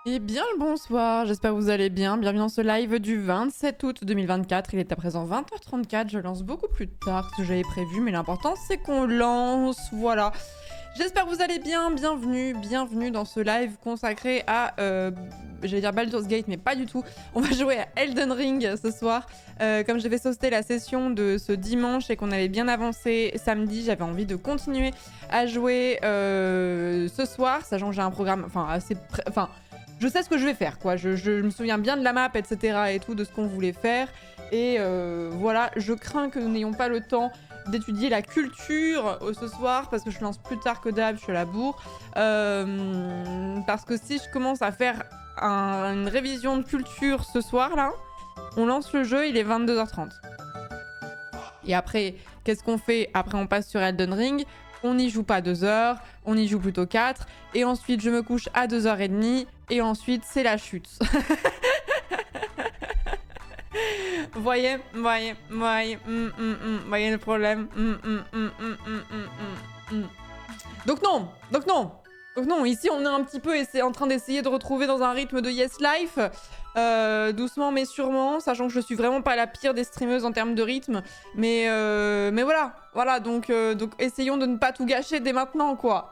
Eh bien le bonsoir, j'espère que vous allez bien. Bienvenue dans ce live du 27 août 2024. Il est à présent 20h34. Je lance beaucoup plus tard que ce que j'avais prévu, mais l'important c'est qu'on lance. Voilà. J'espère que vous allez bien. Bienvenue dans ce live consacré à, j'allais dire Baldur's Gate, mais pas du tout. On va jouer à Elden Ring ce soir. Comme je vais sauter la session de ce dimanche et qu'on avait bien avancé samedi, j'avais envie de continuer à jouer ce soir, sachant que j'ai un programme, je sais ce que je vais faire, quoi. Je me souviens bien de la map, etc. et tout, de ce qu'on voulait faire. Et voilà, je crains que nous n'ayons pas le temps d'étudier la culture ce soir, parce que je lance plus tard que d'hab, je suis à la bourre. Parce que si je commence à faire une révision de culture ce soir, là, on lance le jeu, il est 22h30. Et après, qu'est-ce qu'on fait? Après, on passe sur Elden Ring. On n'y joue pas 2 heures, on y joue plutôt 4. Et ensuite, je me couche à 2h30. Et ensuite, c'est la chute. Voyez le problème. Donc non, ici on est un petit peu en train d'essayer de retrouver dans un rythme de Yes Life, doucement mais sûrement, sachant que je suis vraiment pas la pire des streameuses en termes de rythme, mais voilà, donc essayons de ne pas tout gâcher dès maintenant, quoi.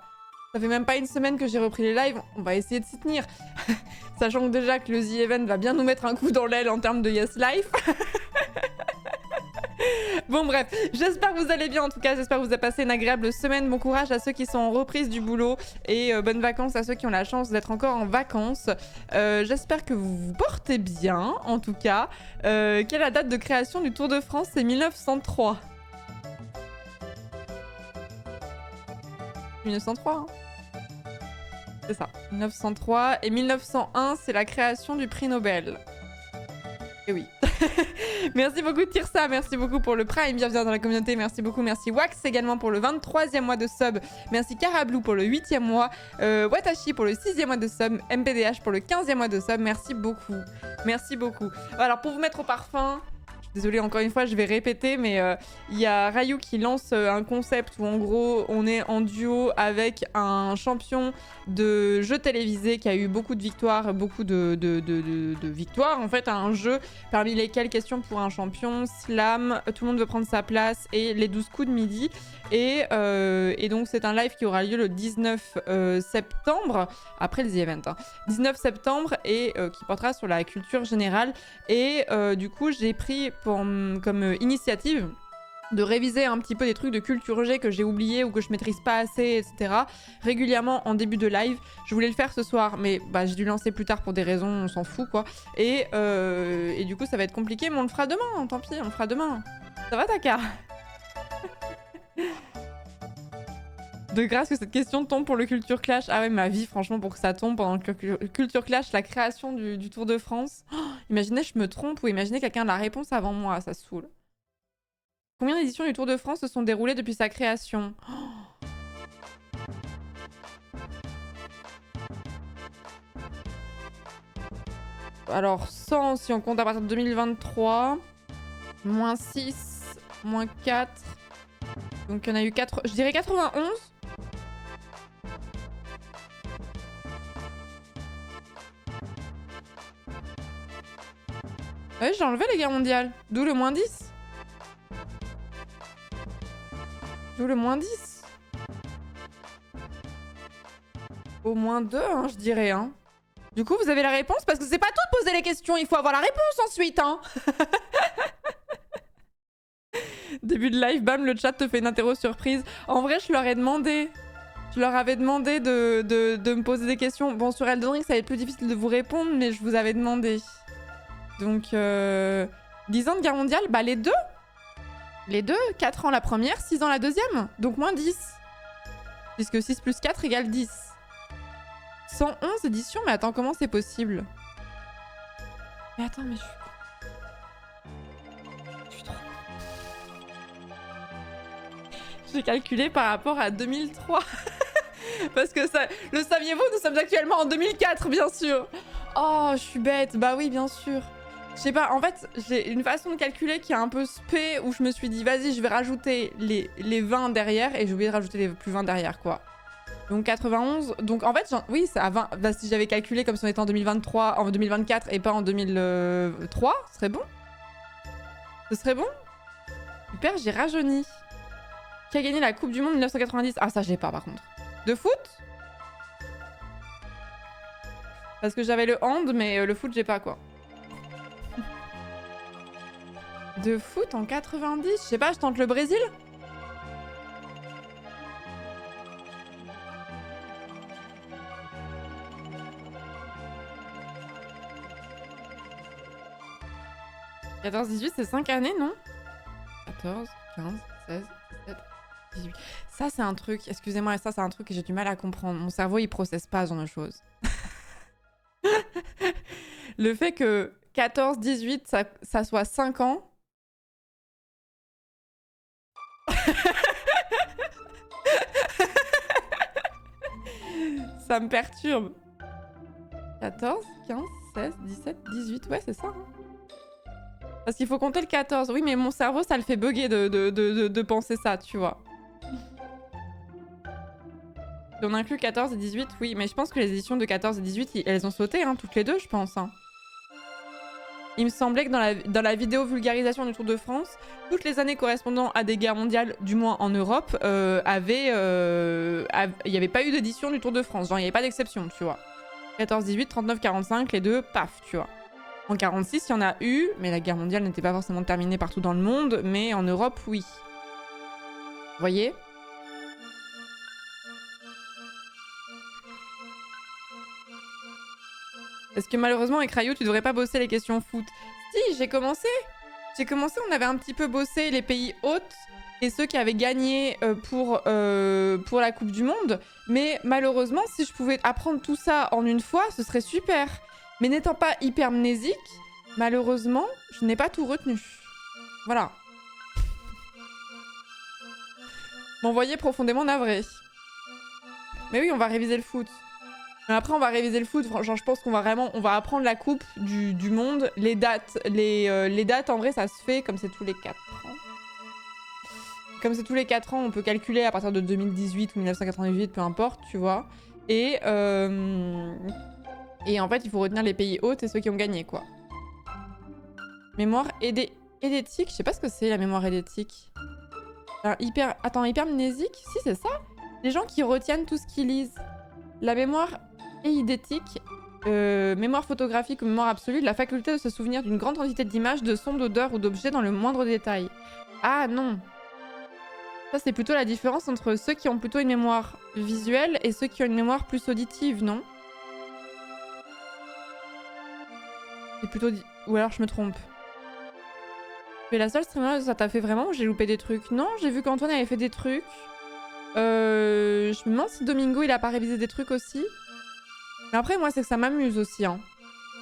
Ça fait même pas une semaine que j'ai repris les lives, on va essayer de s'y tenir. Sachant que déjà que le The Event va bien nous mettre un coup dans l'aile en termes de Yes Life. Bon bref, j'espère que vous allez bien en tout cas, j'espère que vous avez passé une agréable semaine. Bon courage à ceux qui sont en reprise du boulot et bonnes vacances à ceux qui ont la chance d'être encore en vacances. J'espère que vous vous portez bien en tout cas. Quelle est la date de création du Tour de France? C'est 1903. 1903 hein. C'est ça, 1903. Et 1901, c'est la création du prix Nobel. Et oui. Merci beaucoup Tirsa, merci beaucoup pour le Prime, bienvenue dans la communauté, merci beaucoup, merci Wax également pour le 23e mois de sub, merci Carablou pour le 8e mois, Watashi pour le 6e mois de sub, MPDH pour le 15e mois de sub, merci beaucoup, merci beaucoup. Alors pour vous mettre au parfum, désolée encore une fois, je vais répéter, mais il y a Rayou qui lance un concept où en gros on est en duo avec un champion de jeu télévisé qui a eu beaucoup de victoires, beaucoup de victoires en fait à un jeu, parmi lesquels question pour un champion, slam, tout le monde veut prendre sa place et les 12 coups de midi. Et donc c'est un live qui aura lieu le 19 septembre, après le The Event, hein, 19 septembre, et qui portera sur la culture générale. Et du coup j'ai pris comme initiative de réviser un petit peu des trucs de culture G que j'ai oublié ou que je maîtrise pas assez, etc. régulièrement en début de live. Je voulais le faire ce soir, mais bah, j'ai dû lancer plus tard pour des raisons, on s'en fout quoi. Et du coup ça va être compliqué, mais on le fera demain, hein, tant pis, on le fera demain. Ça va Taka? De grâce que cette question tombe pour le Culture Clash. Ah ouais, ma vie, franchement, pour que ça tombe pendant le Culture Clash, la création du Tour de France. Oh, imaginez, je me trompe, ou imaginez quelqu'un a la réponse avant moi, ça saoule. Combien d'éditions du Tour de France se sont déroulées depuis sa création? Oh. Alors, 100 si on compte à partir de 2023. Moins 6, moins 4. Donc, il y en a eu 4. Je dirais 91. Ouais, j'ai enlevé les guerres mondiales. D'où le moins 10. D'où le moins 10. Au moins 2, hein, je dirais. Hein. Du coup, vous avez la réponse? Parce que c'est pas tout de poser les questions, il faut avoir la réponse ensuite. Hein. Début de live, bam, le chat te fait une interro surprise. En vrai, je leur ai demandé. Je leur avais demandé de me poser des questions. Bon, sur Elden Ring, ça va être plus difficile de vous répondre, mais je vous avais demandé. Donc, 10 ans de guerre mondiale, bah les deux. Les deux, 4 ans la première, 6 ans la deuxième. Donc moins 10. Puisque 6 plus 4 égale 10. 111 éditions, mais attends, comment c'est possible? Mais attends, mais je suis trop... J'ai calculé par rapport à 2003. Parce que ça... Le saviez-vous, nous sommes actuellement en 2004, bien sûr. Oh, je suis bête. Bah oui, bien sûr. Je sais pas, en fait, j'ai une façon de calculer qui est un peu spé, où je me suis dit, vas-y, je vais rajouter les 20 derrière, et j'ai oublié de rajouter les plus 20 derrière, quoi. Donc 91. Donc en fait, oui, c'est à 20. Bah, si j'avais calculé comme si on était en 2023, en 2024 et pas en 2003, ce serait bon. Ce serait bon. Super, j'ai rajeuni. Qui a gagné la Coupe du Monde 1990? Ah, ça, j'ai pas par contre. De foot? Parce que j'avais le hand, mais le foot, j'ai pas quoi. De foot en 90? Je sais pas, je tente le Brésil? « 14-18, c'est 5 années, non? 14, 15, 16, 17, 18... Ça, c'est un truc... Excusez-moi, ça, c'est un truc que j'ai du mal à comprendre. Mon cerveau, il processe pas ce genre de choses. Le fait que 14-18, ça soit 5 ans... Ça me perturbe. 14, 15, 16, 17, 18... Ouais, c'est ça, hein. Parce qu'il faut compter le 14. Oui, mais mon cerveau, ça le fait bugger de penser ça, tu vois. Si on inclut 14 et 18, oui. Mais je pense que les éditions de 14 et 18, elles ont sauté, hein, toutes les deux, je pense. Hein. Il me semblait que dans la vidéo vulgarisation du Tour de France, toutes les années correspondant à des guerres mondiales, du moins en Europe, il n'y avait pas eu d'édition du Tour de France. Genre, il n'y avait pas d'exception, tu vois. 14, 18, 39, 45, les deux, paf, tu vois. En 46, il y en a eu, mais la guerre mondiale n'était pas forcément terminée partout dans le monde, mais en Europe, oui. Vous voyez? Est-ce que malheureusement, avec Rayou, tu devrais pas bosser les questions foot? Si, j'ai commencé. On avait un petit peu bossé les pays hôtes et ceux qui avaient gagné pour la Coupe du Monde. Mais malheureusement, si je pouvais apprendre tout ça en une fois, ce serait super. Mais n'étant pas hypermnésique, malheureusement, je n'ai pas tout retenu. Voilà. M'envoyer profondément navré. Mais oui, on va réviser le foot. Mais après, on va réviser le foot. Genre, je pense qu'on va vraiment... On va apprendre la coupe du monde. Les dates, les dates, en vrai, ça se fait comme c'est tous les 4 ans. Comme c'est tous les 4 ans, on peut calculer à partir de 2018 ou 1998, peu importe, tu vois. Et en fait, il faut retenir les pays hôtes et ceux qui ont gagné, quoi. Mémoire édétique. Je sais pas ce que c'est, la mémoire édétique. Alors, hypermnésique? Si, c'est ça. Les gens qui retiennent tout ce qu'ils lisent. La mémoire éidétique, mémoire photographique ou mémoire absolue, la faculté de se souvenir d'une grande quantité d'images, de sons, d'odeurs ou d'objets dans le moindre détail. Ah, non. Ça, c'est plutôt la différence entre ceux qui ont plutôt une mémoire visuelle et ceux qui ont une mémoire plus auditive, non? C'est plutôt... Ou alors je me trompe. Tu es la seule streamer, ça t'a fait vraiment ou j'ai loupé des trucs? Non, j'ai vu qu'Antoine avait fait des trucs. Je me demande si Domingo, il a pas révisé des trucs aussi. Mais après, moi, c'est que ça m'amuse aussi. Hein.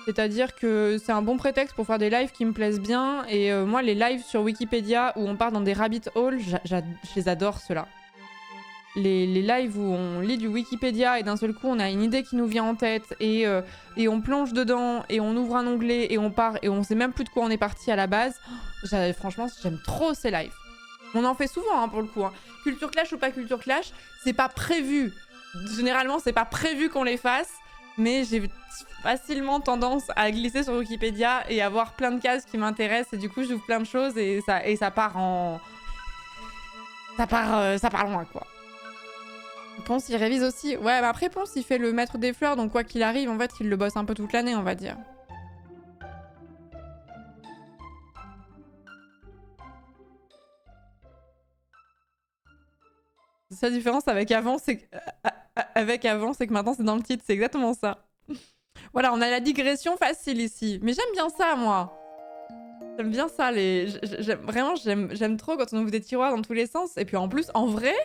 C'est-à-dire que c'est un bon prétexte pour faire des lives qui me plaisent bien. Et moi, les lives sur Wikipédia où on part dans des rabbit holes, je les adore, ceux-là. Les lives où on lit du Wikipédia et d'un seul coup on a une idée qui nous vient en tête et on plonge dedans et on ouvre un onglet et on part et on sait même plus de quoi on est parti à la base. Franchement, j'aime trop ces lives. On en fait souvent hein, pour le coup. Hein. Culture Clash ou pas Culture Clash, c'est pas prévu. Généralement, c'est pas prévu qu'on les fasse, mais j'ai facilement tendance à glisser sur Wikipédia et avoir plein de cases qui m'intéressent et du coup j'ouvre plein de choses et ça part en... Ça part loin quoi. Ponce, il révise aussi. Ouais, bah après, Ponce, il fait le maître des fleurs, donc quoi qu'il arrive, en fait, il le bosse un peu toute l'année, on va dire. La différence avec avant, c'est que maintenant, c'est dans le titre. C'est exactement ça. Voilà, on a la digression facile ici. Mais j'aime bien ça, moi. J'aime bien ça. Vraiment, j'aime trop quand on ouvre des tiroirs dans tous les sens. Et puis en plus, en vrai...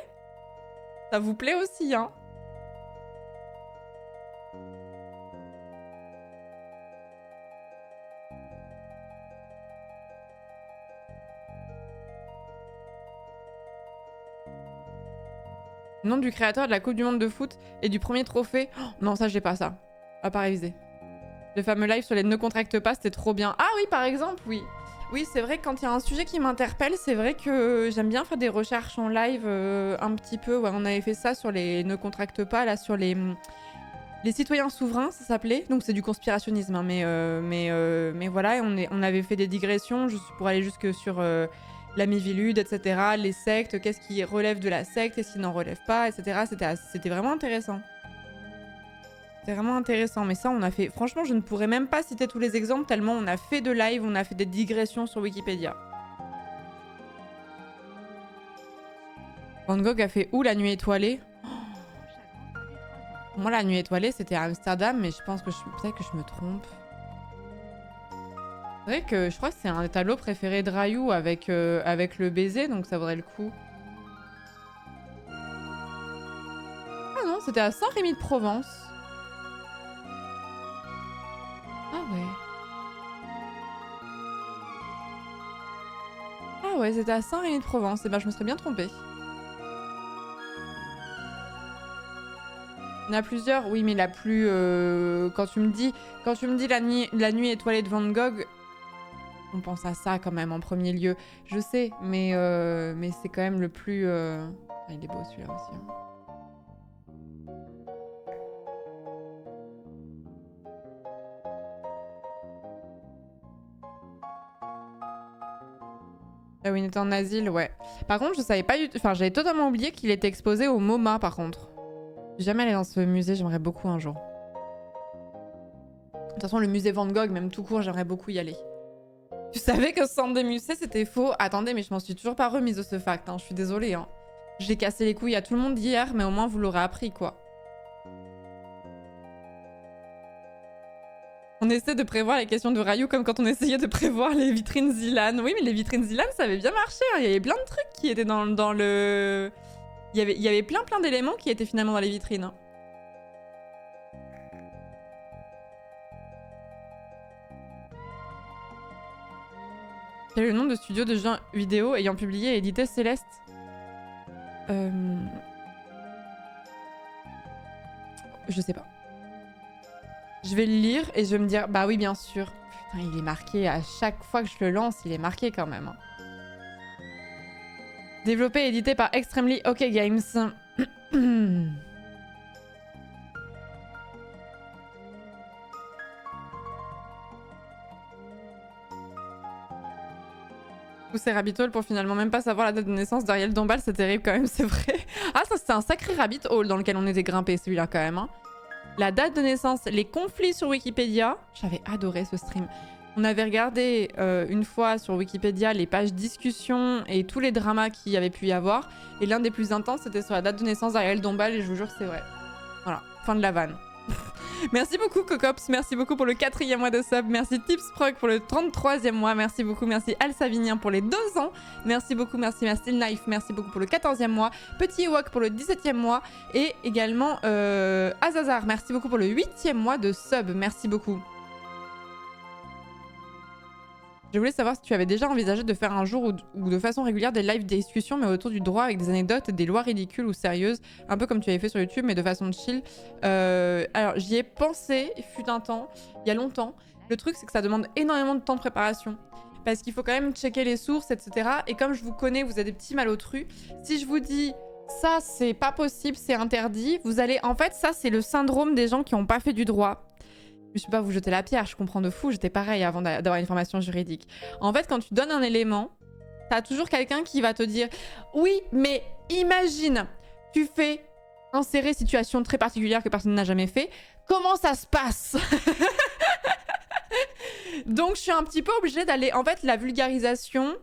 Ça vous plaît aussi, hein? Nom du créateur de la Coupe du Monde de foot et du premier trophée. Oh, non, ça, j'ai pas ça. On va pas réviser. Le fameux live sur les ne contracte pas, c'était trop bien. Ah oui, par exemple, oui. Oui, c'est vrai que quand il y a un sujet qui m'interpelle, c'est vrai que j'aime bien faire des recherches en live un petit peu. Ouais, on avait fait ça sur les Ne contracte pas, là, sur les citoyens souverains, ça s'appelait. Donc c'est du conspirationnisme, hein, mais voilà, et on avait fait des digressions juste pour aller jusque sur la Mivilude, etc. Les sectes, qu'est-ce qui relève de la secte, qu'est-ce qui n'en relève pas, etc. C'était vraiment intéressant. C'était vraiment intéressant, mais ça on a fait... Franchement, je ne pourrais même pas citer tous les exemples tellement on a fait de live, on a fait des digressions sur Wikipédia. Van Gogh a fait où la nuit étoilée? Moi, la nuit étoilée, c'était à Amsterdam, mais je pense que peut-être que je me trompe. C'est vrai que je crois que c'est un des tableaux préférés de Rayou avec le baiser, donc ça vaudrait le coup. Ah non, c'était à Saint-Rémy-de-Provence. Ah ouais. Ah ouais, c'était à Saint-Rémy-de-Provence. Et ben, je me serais bien trompée. Il y en a plusieurs, oui, mais la plus... Quand tu me dis la nuit étoilée de Van Gogh, on pense à ça quand même en premier lieu. Je sais, mais c'est quand même le plus... Ah, il est beau celui-là aussi. Hein. Ah oui, il était en asile, ouais. Par contre, je savais pas du tout... Enfin, j'avais totalement oublié qu'il était exposé au MoMA, par contre. Je suis jamais allée dans ce musée, j'aimerais beaucoup un jour. De toute façon, le musée Van Gogh, même tout court, j'aimerais beaucoup y aller. Tu savais que ce centre des musées, c'était faux? Attendez, mais je m'en suis toujours pas remise de ce fact, hein. Je suis désolée, hein. J'ai cassé les couilles à tout le monde hier, mais au moins vous l'aurez appris, quoi. On essaie de prévoir les questions de Rayou comme quand on essayait de prévoir les vitrines Zilan. Oui, mais les vitrines Zilan, ça avait bien marché. Hein. Il y avait plein de trucs qui étaient dans le... Il y avait plein d'éléments qui étaient finalement dans les vitrines. Hein. Quel est le nom de studio de jeux vidéo ayant publié et édité Céleste? Je sais pas. Je vais le lire et je vais me dire, bah oui, bien sûr. Putain, il est marqué à chaque fois que je le lance, il est marqué quand même. Hein. Développé et édité par Extremely OK Games. Pousser Rabbit Hole pour finalement même pas savoir la date de naissance d'Ariel Dombal, c'est terrible quand même, c'est vrai. Ah, ça c'était un sacré Rabbit Hole dans lequel on était grimpé celui-là quand même. Hein. La date de naissance, les conflits sur Wikipédia. J'avais adoré ce stream. On avait regardé une fois sur Wikipédia les pages discussion et tous les dramas qu'il y avait pu y avoir. Et l'un des plus intenses, c'était sur la date de naissance d'Ariel Dombal et je vous jure que c'est vrai. Voilà, fin de la vanne. Merci beaucoup Cocops, merci beaucoup pour le 4e mois de sub, merci Tipsprog pour le 33e mois, merci beaucoup, merci Al Savinien pour les 2 ans, merci beaucoup, merci Life, merci beaucoup pour le 14e mois, Petit Ewok pour le 17e mois et également Azazar, merci beaucoup pour le 8e mois de sub, merci beaucoup. Je voulais savoir si tu avais déjà envisagé de faire un jour ou de façon régulière des live discussions mais autour du droit avec des anecdotes et des lois ridicules ou sérieuses, un peu comme tu avais fait sur YouTube mais de façon chill. Alors j'y ai pensé, il fut un temps, il y a longtemps. Le truc c'est que ça demande énormément de temps de préparation parce qu'il faut quand même checker les sources, etc. Et comme je vous connais, vous êtes des petits malotrus. Si je vous dis ça c'est pas possible, c'est interdit, vous allez... En fait ça c'est le syndrome des gens qui n'ont pas fait du droit. Je ne peux pas vous jeter la pierre, je comprends de fou, j'étais pareil avant d'avoir une formation juridique. En fait, quand tu donnes un élément, t'as toujours quelqu'un qui va te dire « Oui, mais imagine, tu fais insérer situation très particulière que personne n'a jamais fait, comment ça se passe ?» Donc, je suis un petit peu obligée d'aller... En fait, la vulgarisation...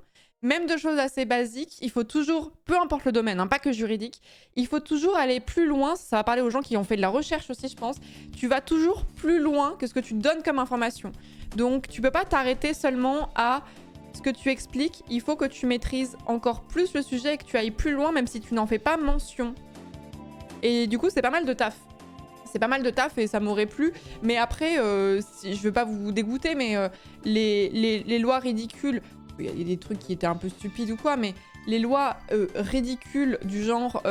Même de choses assez basiques, il faut toujours, peu importe le domaine, hein, pas que juridique, il faut toujours aller plus loin, ça va parler aux gens qui ont fait de la recherche aussi je pense, tu vas toujours plus loin que ce que tu donnes comme information. Donc tu peux pas t'arrêter seulement à ce que tu expliques, il faut que tu maîtrises encore plus le sujet et que tu ailles plus loin même si tu n'en fais pas mention. Et du coup c'est pas mal de taf. C'est pas mal de taf et ça m'aurait plu. Mais après, si, je veux pas vous dégoûter, mais les lois ridicules... Il y a des trucs qui étaient un peu stupides ou quoi, mais les lois ridicules du genre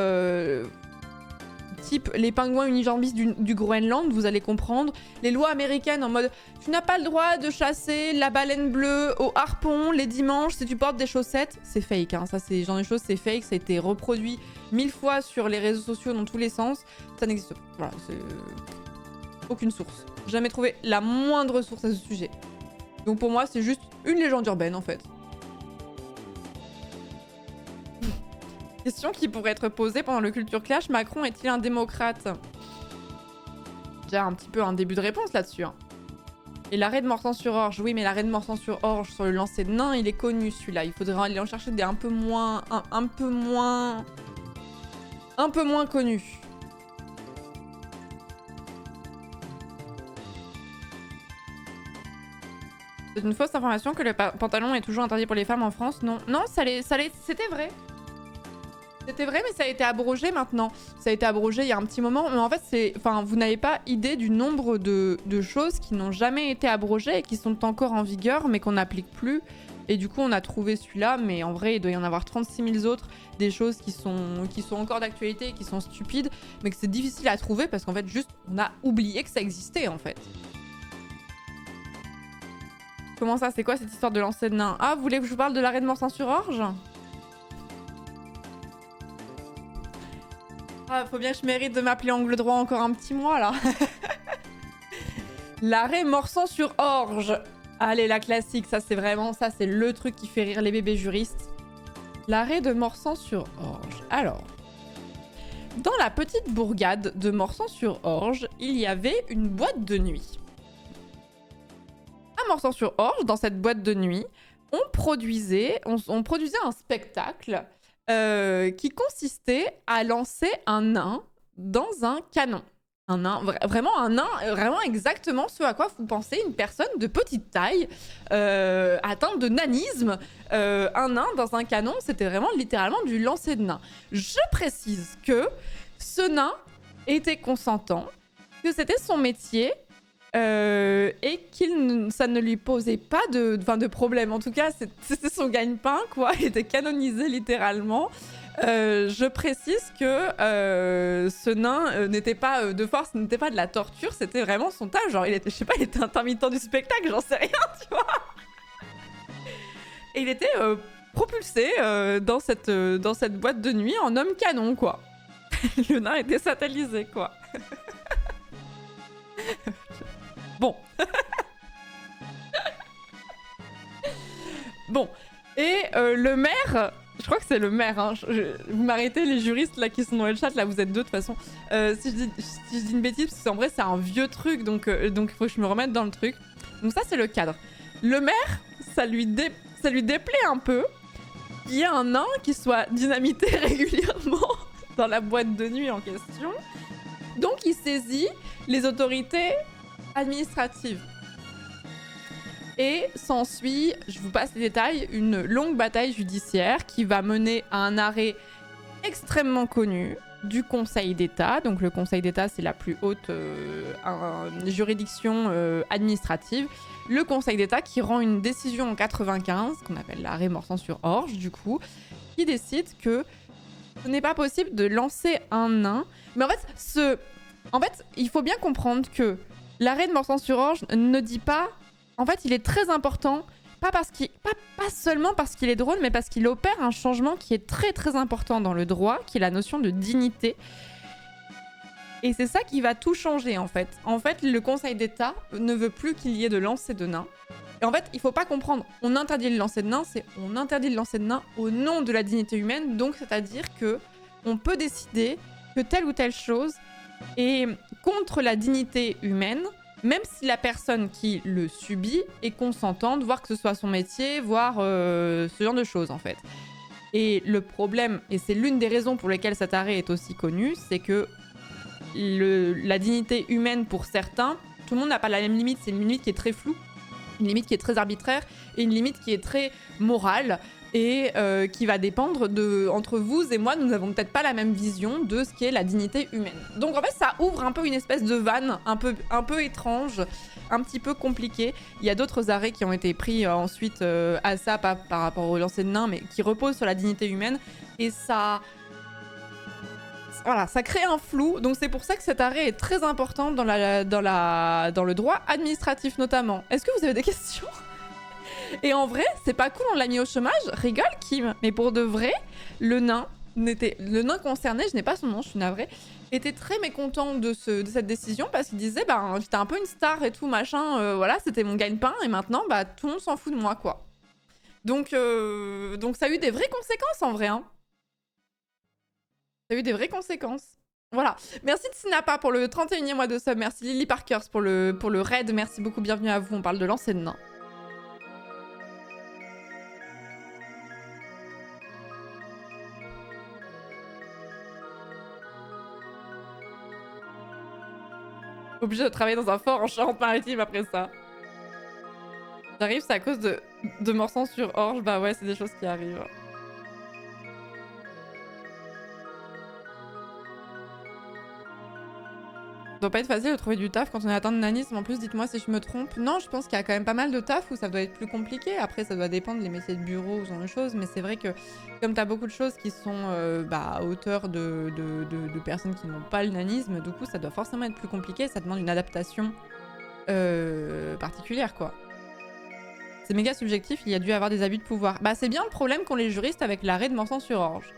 type les pingouins unijambistes du Groenland, vous allez comprendre. Les lois américaines en mode tu n'as pas le droit de chasser la baleine bleue au harpon les dimanches si tu portes des chaussettes. C'est fake, hein. Ça, c'est genre des choses, c'est fake. Ça a été reproduit 1000 fois sur les réseaux sociaux dans tous les sens. Ça n'existe pas. Voilà, c'est aucune source. Jamais trouvé la moindre source à ce sujet. Donc pour moi, c'est juste une légende urbaine en fait. Question qui pourrait être posée pendant le Culture Clash. Macron est-il un démocrate? Déjà un petit peu un début de réponse là-dessus. Hein. Et l'arrêt de Morsan-sur-Orge. Oui, mais l'arrêt de Morsan-sur-Orge sur le lancer de nain, il est connu celui-là. Il faudrait aller en chercher des un peu moins connus. C'est une fausse information que le pantalon est toujours interdit pour les femmes en France. Non, non, c'était vrai. C'était vrai, mais ça a été abrogé maintenant. Ça a été abrogé il y a un petit moment. Mais en fait, vous n'avez pas idée du nombre de choses qui n'ont jamais été abrogées et qui sont encore en vigueur, mais qu'on n'applique plus. Et du coup, on a trouvé celui-là, mais en vrai, il doit y en avoir 36 000 autres. Des choses qui sont encore d'actualité et qui sont stupides, mais que c'est difficile à trouver parce qu'en fait, juste, on a oublié que ça existait, en fait. Comment ça? C'est quoi cette histoire de lancer de nain? Ah, vous voulez que je vous parle de l'arrêt de Morsan-sur-Orge? Ah, faut bien que je mérite de m'appeler Angle Droit encore un petit mois, là. L'arrêt Morsan-sur-Orge. Allez, la classique, ça c'est vraiment, ça c'est le truc qui fait rire les bébés juristes. L'arrêt de Morsan-sur-Orge. Alors, dans la petite bourgade de Morsan-sur-Orge, il y avait une boîte de nuit. À Morsan-sur-Orge, dans cette boîte de nuit, on produisait un spectacle qui consistait à lancer un nain dans un canon. Un nain, vraiment exactement ce à quoi vous pensez, une personne de petite taille, atteinte de nanisme. Un nain dans un canon, c'était vraiment littéralement du lancer de nain. Je précise que ce nain était consentant, que c'était son métier, et ça ne lui posait pas de problème. En tout cas, c'était son gagne-pain, quoi. Il était canonisé littéralement. Je précise que ce nain n'était pas de force, n'était pas de la torture, c'était vraiment son taf. Genre, il était intermittent du spectacle, j'en sais rien, tu vois. Et il était propulsé dans cette boîte de nuit en homme canon, quoi. Le nain était satellisé, quoi. Bon. Bon. Et le maire... Je crois que c'est le maire, hein. Vous m'arrêtez, les juristes là qui sont dans le chat, là vous êtes deux de toute façon. Si je dis une bêtise, parce qu'en vrai c'est un vieux truc, donc il faut que je me remette dans le truc. Donc ça c'est le cadre. Le maire, ça lui déplaît un peu qu'il y ait un nain qui soit dynamité régulièrement dans la boîte de nuit en question. Donc il saisit les autorités administratives. Et s'ensuit, je vous passe les détails, une longue bataille judiciaire qui va mener à un arrêt extrêmement connu du Conseil d'État. Donc le Conseil d'État, c'est la plus haute juridiction administrative. Le Conseil d'État qui rend une décision en 95, qu'on appelle l'arrêt Morsan-sur-Orge, du coup, qui décide que ce n'est pas possible de lancer un nain. Mais en fait, il faut bien comprendre que l'arrêt de Morsan-sur-Orge ne dit pas... En fait, il est très important, pas seulement parce qu'il est drôle, mais parce qu'il opère un changement qui est très très important dans le droit, qui est la notion de dignité. Et c'est ça qui va tout changer, en fait. En fait, le Conseil d'État ne veut plus qu'il y ait de lancer de nains. Et en fait, il faut pas comprendre, on interdit le lancer de nains, on interdit le lancer de nains au nom de la dignité humaine, donc c'est-à-dire que on peut décider que telle ou telle chose est contre la dignité humaine, même si la personne qui le subit est consentante, voire que ce soit son métier, voire ce genre de choses en fait. Et le problème, et c'est l'une des raisons pour lesquelles cet arrêt est aussi connu, c'est que la dignité humaine pour certains, tout le monde n'a pas la même limite, c'est une limite qui est très floue, une limite qui est très arbitraire et une limite qui est très morale et qui va dépendre entre vous et moi, nous n'avons peut-être pas la même vision de ce qu'est la dignité humaine. Donc en fait, ça ouvre un peu une espèce de vanne un peu étrange, un petit peu compliquée. Il y a d'autres arrêts qui ont été pris ensuite à ça, pas par rapport au lancer de nains, mais qui reposent sur la dignité humaine. Et ça Voilà, ça crée un flou, donc c'est pour ça que cet arrêt est très important dans le droit administratif notamment. Est-ce que vous avez des questions? Et en vrai, c'est pas cool, on l'a mis au chômage. Rigole, Kim. Mais pour de vrai, le nain concerné, je n'ai pas son nom, je suis navrée, était très mécontent de cette décision parce qu'il disait, bah, j'étais un peu une star et tout, machin, voilà, c'était mon gagne-pain et maintenant, bah, tout le monde s'en fout de moi, quoi. Donc ça a eu des vraies conséquences en vrai, hein. Ça a eu des vraies conséquences. Voilà. Merci de Sinapa pour le 31e mois de sub. Merci Lily Parkers pour le raid. Merci beaucoup, bienvenue à vous. On parle de lancer de nain. Obligé de travailler dans un fort en Charente-Maritime après ça. J'arrive, c'est à cause de Morsan sur Orge. Bah ouais, c'est des choses qui arrivent. Ça doit pas être facile de trouver du taf quand on est atteint de nanisme. En plus, dites-moi si je me trompe. Non, je pense qu'il y a quand même pas mal de taf où ça doit être plus compliqué. Après, ça doit dépendre des métiers de bureau ou ce genre de choses. Mais c'est vrai que comme t'as beaucoup de choses qui sont à hauteur de personnes qui n'ont pas le nanisme, du coup, ça doit forcément être plus compliqué. Ça demande une adaptation particulière, quoi. C'est méga subjectif, il y a dû y avoir des abus de pouvoir. Bah, c'est bien le problème qu'ont les juristes avec l'arrêt de Morsan-sur-Orge.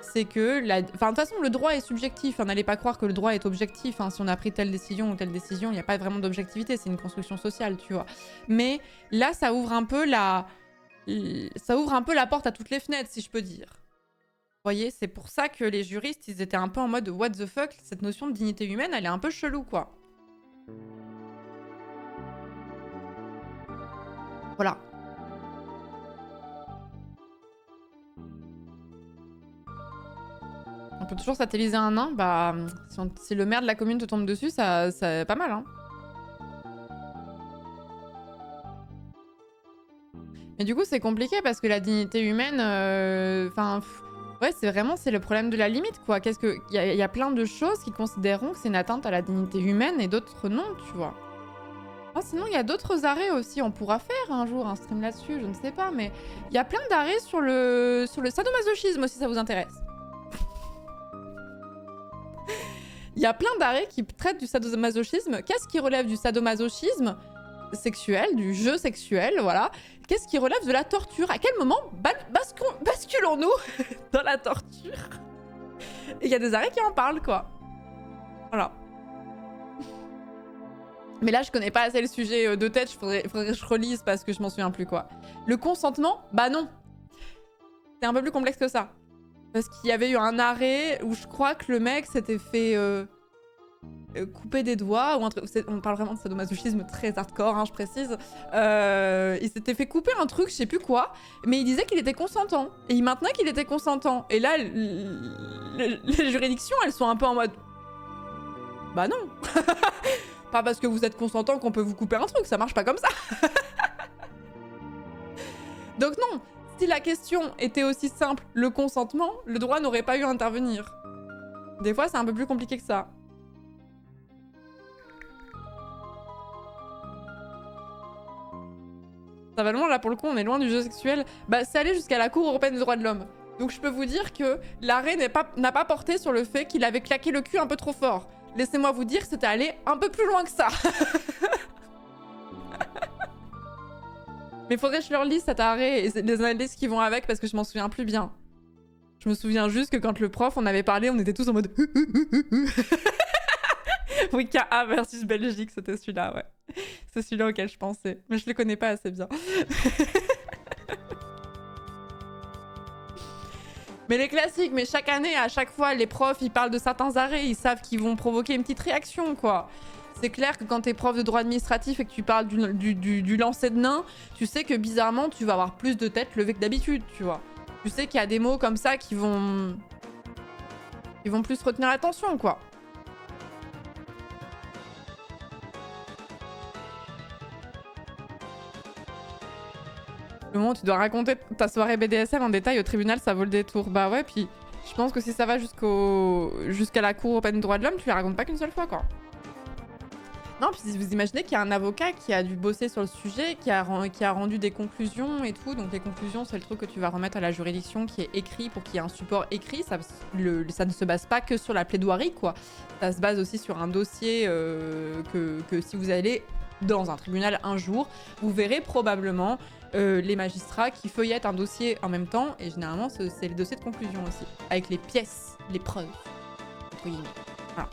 C'est que, enfin, de toute façon, le droit est subjectif. N'allez pas croire que le droit est objectif. Hein. Si on a pris telle décision ou telle décision, il n'y a pas vraiment d'objectivité. C'est une construction sociale, tu vois. Mais là, ça ouvre un peu la porte à toutes les fenêtres, si je peux dire. Vous voyez, c'est pour ça que les juristes, ils étaient un peu en mode what the fuck. Cette notion de dignité humaine, elle est un peu chelou, quoi. Voilà. On peut toujours satelliser un nain, bah si le maire de la commune te tombe dessus, ça pas mal, hein. Mais du coup, c'est compliqué parce que la dignité humaine, enfin, ouais, c'est le problème de la limite, quoi. Qu'est-ce que, il y a plein de choses qui considéreront que c'est une atteinte à la dignité humaine et d'autres non, tu vois. Oh, sinon, il y a d'autres arrêts aussi. On pourra faire un jour un stream là-dessus, je ne sais pas, mais il y a plein d'arrêts sur le sadomasochisme aussi, ça vous intéresse. Il y a plein d'arrêts qui traitent du sadomasochisme. Qu'est-ce qui relève du sadomasochisme sexuel, du jeu sexuel, voilà. Qu'est-ce qui relève de la torture? À quel moment basculons-nous dans la torture? Et il y a des arrêts qui en parlent, quoi. Voilà. Mais là, je connais pas assez le sujet de tête. Faudrait que je relise parce que je m'en souviens plus, quoi. Le consentement, bah non. C'est un peu plus complexe que ça. Parce qu'il y avait eu un arrêt où je crois que le mec s'était fait couper des doigts. Ou un truc, on parle vraiment de sadomasochisme très hardcore, hein, je précise. Il s'était fait couper un truc, je sais plus quoi. Mais il disait qu'il était consentant. Et il maintenait qu'il était consentant. Et là, les juridictions, elles sont un peu en mode... Bah non. Pas parce que vous êtes consentant qu'on peut vous couper un truc. Ça marche pas comme ça. Donc non. Si la question était aussi simple, le consentement, le droit n'aurait pas eu à intervenir. Des fois, c'est un peu plus compliqué que ça. Ça va loin, là, pour le coup, on est loin du jeu sexuel. Bah, c'est allé jusqu'à la Cour européenne des droits de l'homme. Donc je peux vous dire que l'arrêt n'a pas porté sur le fait qu'il avait claqué le cul un peu trop fort. Laissez-moi vous dire que c'était allé un peu plus loin que ça. Mais faudrait que je leur lise cet arrêt et les analyses qui vont avec parce que je m'en souviens plus bien. Je me souviens juste que quand le prof, on avait parlé, on était tous en mode... Oui, KA versus Belgique, c'était celui-là, ouais. C'est celui-là auquel je pensais. Mais je le connais pas assez bien. Mais les classiques, mais chaque année, à chaque fois, les profs, ils parlent de certains arrêts, ils savent qu'ils vont provoquer une petite réaction, quoi. C'est clair que quand t'es prof de droit administratif et que tu parles du lancer de nain, tu sais que bizarrement, tu vas avoir plus de tête levée que d'habitude, tu vois. Tu sais qu'il y a des mots comme ça qui vont plus retenir l'attention, quoi. Le moment où tu dois raconter ta soirée BDSM en détail au tribunal, ça vaut le détour. Bah ouais, puis je pense que si ça va jusqu'à la Cour européenne des droits de l'homme, tu les racontes pas qu'une seule fois, quoi. Non, puis vous imaginez qu'il y a un avocat qui a dû bosser sur le sujet, qui a rendu des conclusions et tout. Donc les conclusions, c'est le truc que tu vas remettre à la juridiction qui est écrit pour qu'il y ait un support écrit. Ça ne se base pas que sur la plaidoirie, quoi. Ça se base aussi sur un dossier que si vous allez dans un tribunal un jour, vous verrez probablement les magistrats qui feuillettent un dossier en même temps. Et généralement, c'est le dossier de conclusion aussi, avec les pièces, les preuves, entre guillemets. Voilà.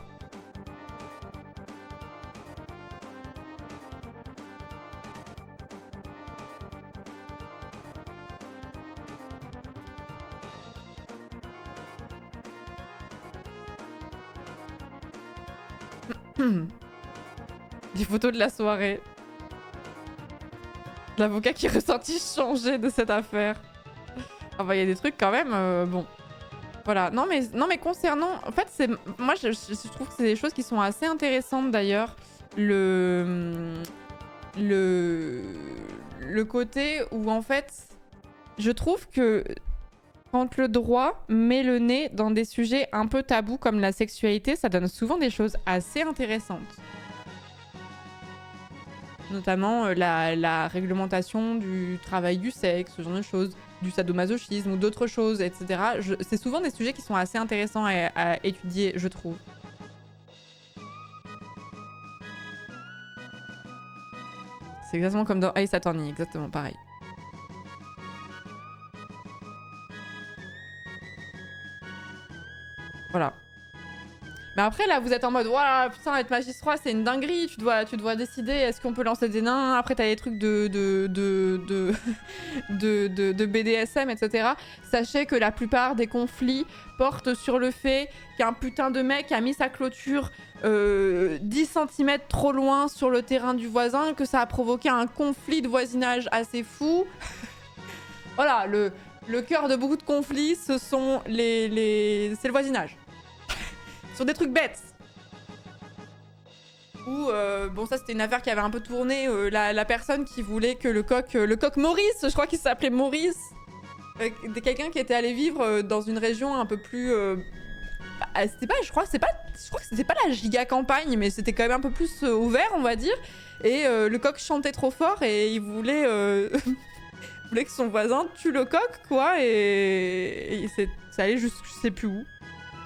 Des photos de la soirée. L'avocat qui est ressorti changé de cette affaire. Ah bah il y a des trucs quand même, bon. Voilà, non mais concernant... En fait, moi je trouve que c'est des choses qui sont assez intéressantes d'ailleurs. Le côté où en fait, je trouve que quand le droit met le nez dans des sujets un peu tabous comme la sexualité, ça donne souvent des choses assez intéressantes. Notamment la réglementation du travail du sexe, ce genre de choses, du sadomasochisme ou d'autres choses, etc. C'est souvent des sujets qui sont assez intéressants à étudier, je trouve. C'est exactement comme dans Ace Attorney, exactement pareil. Voilà. Mais après, là, vous êtes en mode, waouh, putain, être magistrat, c'est une dinguerie. Tu dois décider, est-ce qu'on peut lancer des nains? Après, t'as les trucs de BDSM, etc. Sachez que la plupart des conflits portent sur le fait qu'un putain de mec a mis sa clôture 10 cm trop loin sur le terrain du voisin, que ça a provoqué un conflit de voisinage assez fou. Voilà, le cœur de beaucoup de conflits, ce sont c'est le voisinage. Sur des trucs bêtes. Ou, bon ça c'était une affaire qui avait un peu tourné, la personne qui voulait que le coq Maurice, je crois qu'il s'appelait Maurice, quelqu'un qui était allé vivre dans une région un peu plus... c'était pas, je crois que c'était pas la giga campagne, mais c'était quand même un peu plus ouvert on va dire. Et le coq chantait trop fort et il voulait, voulait que son voisin tue le coq quoi, et ça allait juste je sais plus où.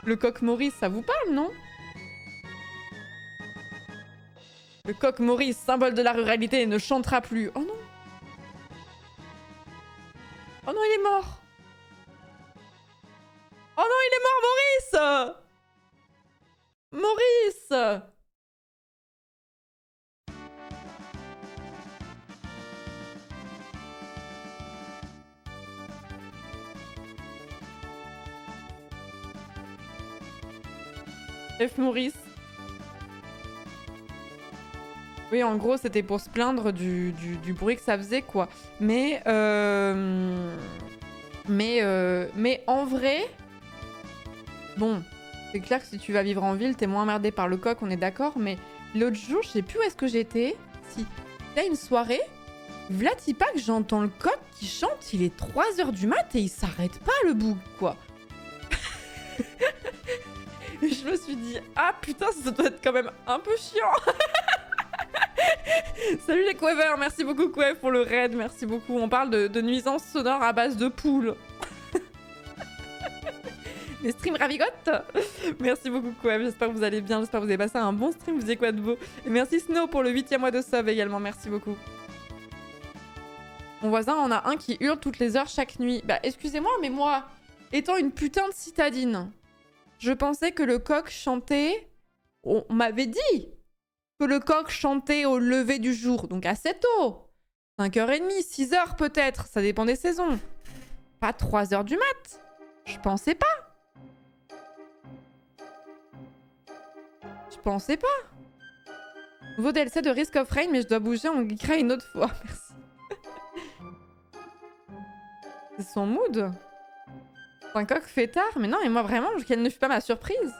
Le coq Maurice, ça vous parle, non? Le coq Maurice, symbole de la ruralité, ne chantera plus. Oh non! Oh non, il est mort! Oh non, il est mort, Maurice! Maurice! F. Maurice. Oui, en gros, c'était pour se plaindre du bruit que ça faisait, quoi. Mais en vrai... Bon, c'est clair que si tu vas vivre en ville, t'es moins emmerdé par le coq, on est d'accord. Mais l'autre jour, je sais plus où est-ce que j'étais. Si, il y a une soirée, vlatipa que j'entends le coq qui chante, il est 3h du mat et il s'arrête pas, le boug, quoi. Et je me suis dit, ah putain, ça doit être quand même un peu chiant. Salut les Quevers, merci beaucoup Quev pour le raid, merci beaucoup. On parle de nuisances sonores à base de poules. Les streams ravigotent. Merci beaucoup Quev, j'espère que vous allez bien, j'espère que vous avez passé un bon stream, vous êtes quoi de beau. Et merci Snow pour le 8e mois de sub également, merci beaucoup. Mon voisin en a un qui hurle toutes les heures chaque nuit. Bah excusez-moi, mais moi, étant une putain de citadine, je pensais que le coq chantait... On m'avait dit que le coq chantait au lever du jour, donc assez tôt. 5h30, 6h peut-être, ça dépend des saisons. Pas 3h du mat. Je pensais pas. Je pensais pas. Nouveau DLC de Risk of Rain, mais je dois bouger, on geekera une autre fois. Merci. C'est son mood. Un coq fêtard. Mais non, mais moi vraiment, quelle ne fut pas ma surprise.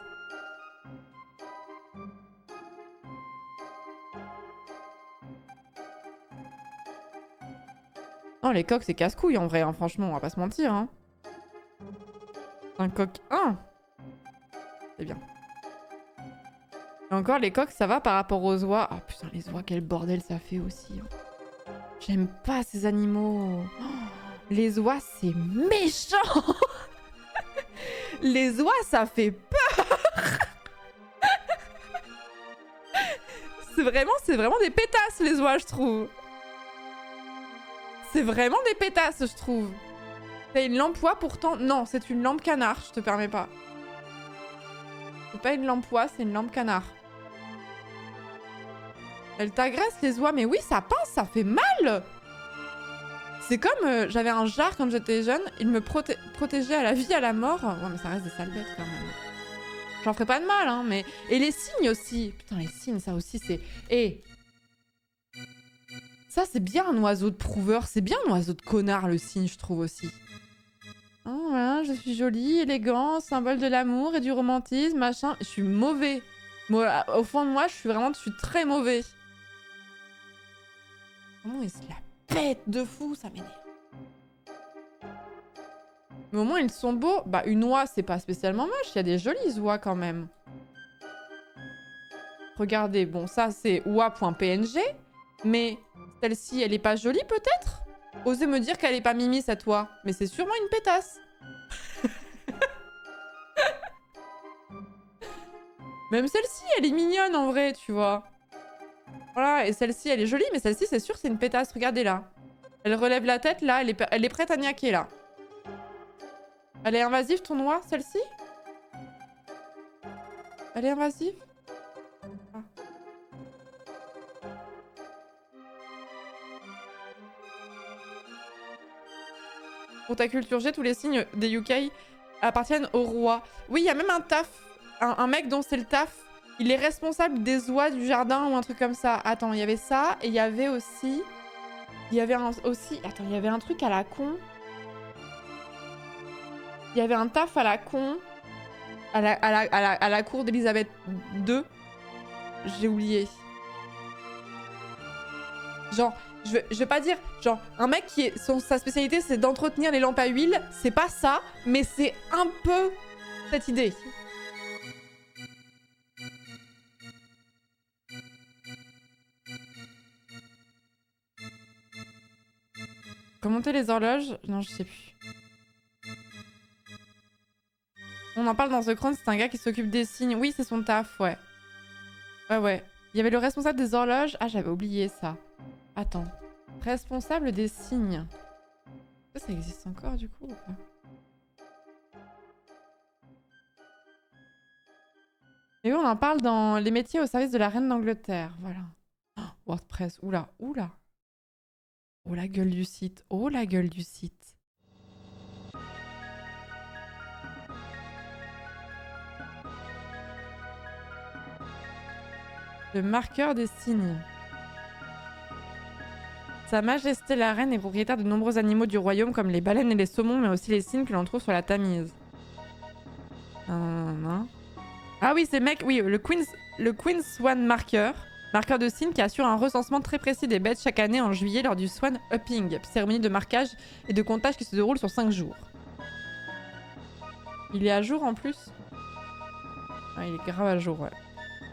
Non, les coqs, c'est casse-couille en vrai, hein, franchement, on va pas se mentir. Hein. Un coq 1. C'est bien. Et Encore, les coqs, ça va par rapport aux oies. Oh putain, les oies, quel bordel ça fait aussi. Hein. J'aime pas ces animaux. Oh, les oies, c'est méchant. Les oies, ça fait peur. C'est vraiment des pétasses, les oies, je trouve. C'est vraiment des pétasses, je trouve. T'as une lampe oie pourtant... Non, c'est une lampe canard, je te permets pas. C'est pas une lampe oie, c'est une lampe canard. Elle t'agresse les oies, mais oui, ça pince, ça fait mal. C'est comme... j'avais un jar quand j'étais jeune, il me protégeait à la vie, à la mort. Ouais, mais ça reste des sales bêtes quand même. J'en ferais pas de mal, hein, mais... Et les cygnes aussi. Putain, les cygnes, ça aussi, c'est... Eh, ça, c'est bien un oiseau de prouveur. C'est bien un oiseau de connard, le cygne, je trouve aussi. Oh, voilà, je suis jolie, élégant, symbole de l'amour et du romantisme, machin. Je suis mauvais. Moi, au fond de moi, je suis très mauvais. Comment il se la pète de fou, ça m'énerve. Mais au moins, ils sont beaux. Bah, une oie, c'est pas spécialement moche. Il y a des jolies oies quand même. Regardez, bon, ça, c'est oie.png. Mais celle-ci, elle est pas jolie, peut-être? Osez me dire qu'elle est pas mimi, cette oie. Mais c'est sûrement une pétasse. Même celle-ci, elle est mignonne, en vrai, tu vois. Voilà, et celle-ci, elle est jolie. Mais celle-ci, c'est sûr, c'est une pétasse. Regardez, là. Elle relève la tête, là. Elle est prête à niaquer, là. Elle est invasive, ton oie, celle-ci? Elle est invasive? Ah. Pour ta culture G, tous les signes des UK appartiennent au roi. Oui, il y a même un taf. Un mec dont c'est le taf. Il est responsable des oies du jardin ou un truc comme ça. Attends, il y avait ça. Et il y avait aussi... Il y avait aussi... Attends, il y avait un truc à la con. Il y avait un taf à la con. À la cour d'Elisabeth II. J'ai oublié. Genre... Je vais pas dire, genre, un mec qui est... sa spécialité, c'est d'entretenir les lampes à huile. C'est pas ça, mais c'est un peu cette idée. Commenter les horloges? Non, je sais plus. On en parle dans The Crown, c'est un gars qui s'occupe des signes. Oui, c'est son taf, ouais. Ouais. Il y avait le responsable des horloges. Ah, j'avais oublié ça. Attends. Responsable des signes. Ça existe encore du coup ou pas? Et oui, on en parle dans les métiers au service de la reine d'Angleterre. Voilà. Oh, WordPress. Oula. Oh la gueule du site. Oh la gueule du site. Le marqueur des signes. Sa Majesté la Reine est propriétaire de nombreux animaux du royaume comme les baleines et les saumons, mais aussi les signes que l'on trouve sur la Tamise. Ah oui, c'est mec, oui, le Queen's Swan Marker, marqueur de signes qui assure un recensement très précis des bêtes chaque année en juillet lors du Swan Upping, cérémonie de marquage et de comptage qui se déroule sur 5 jours. Il est à jour en plus? Ah, il est grave à jour, ouais.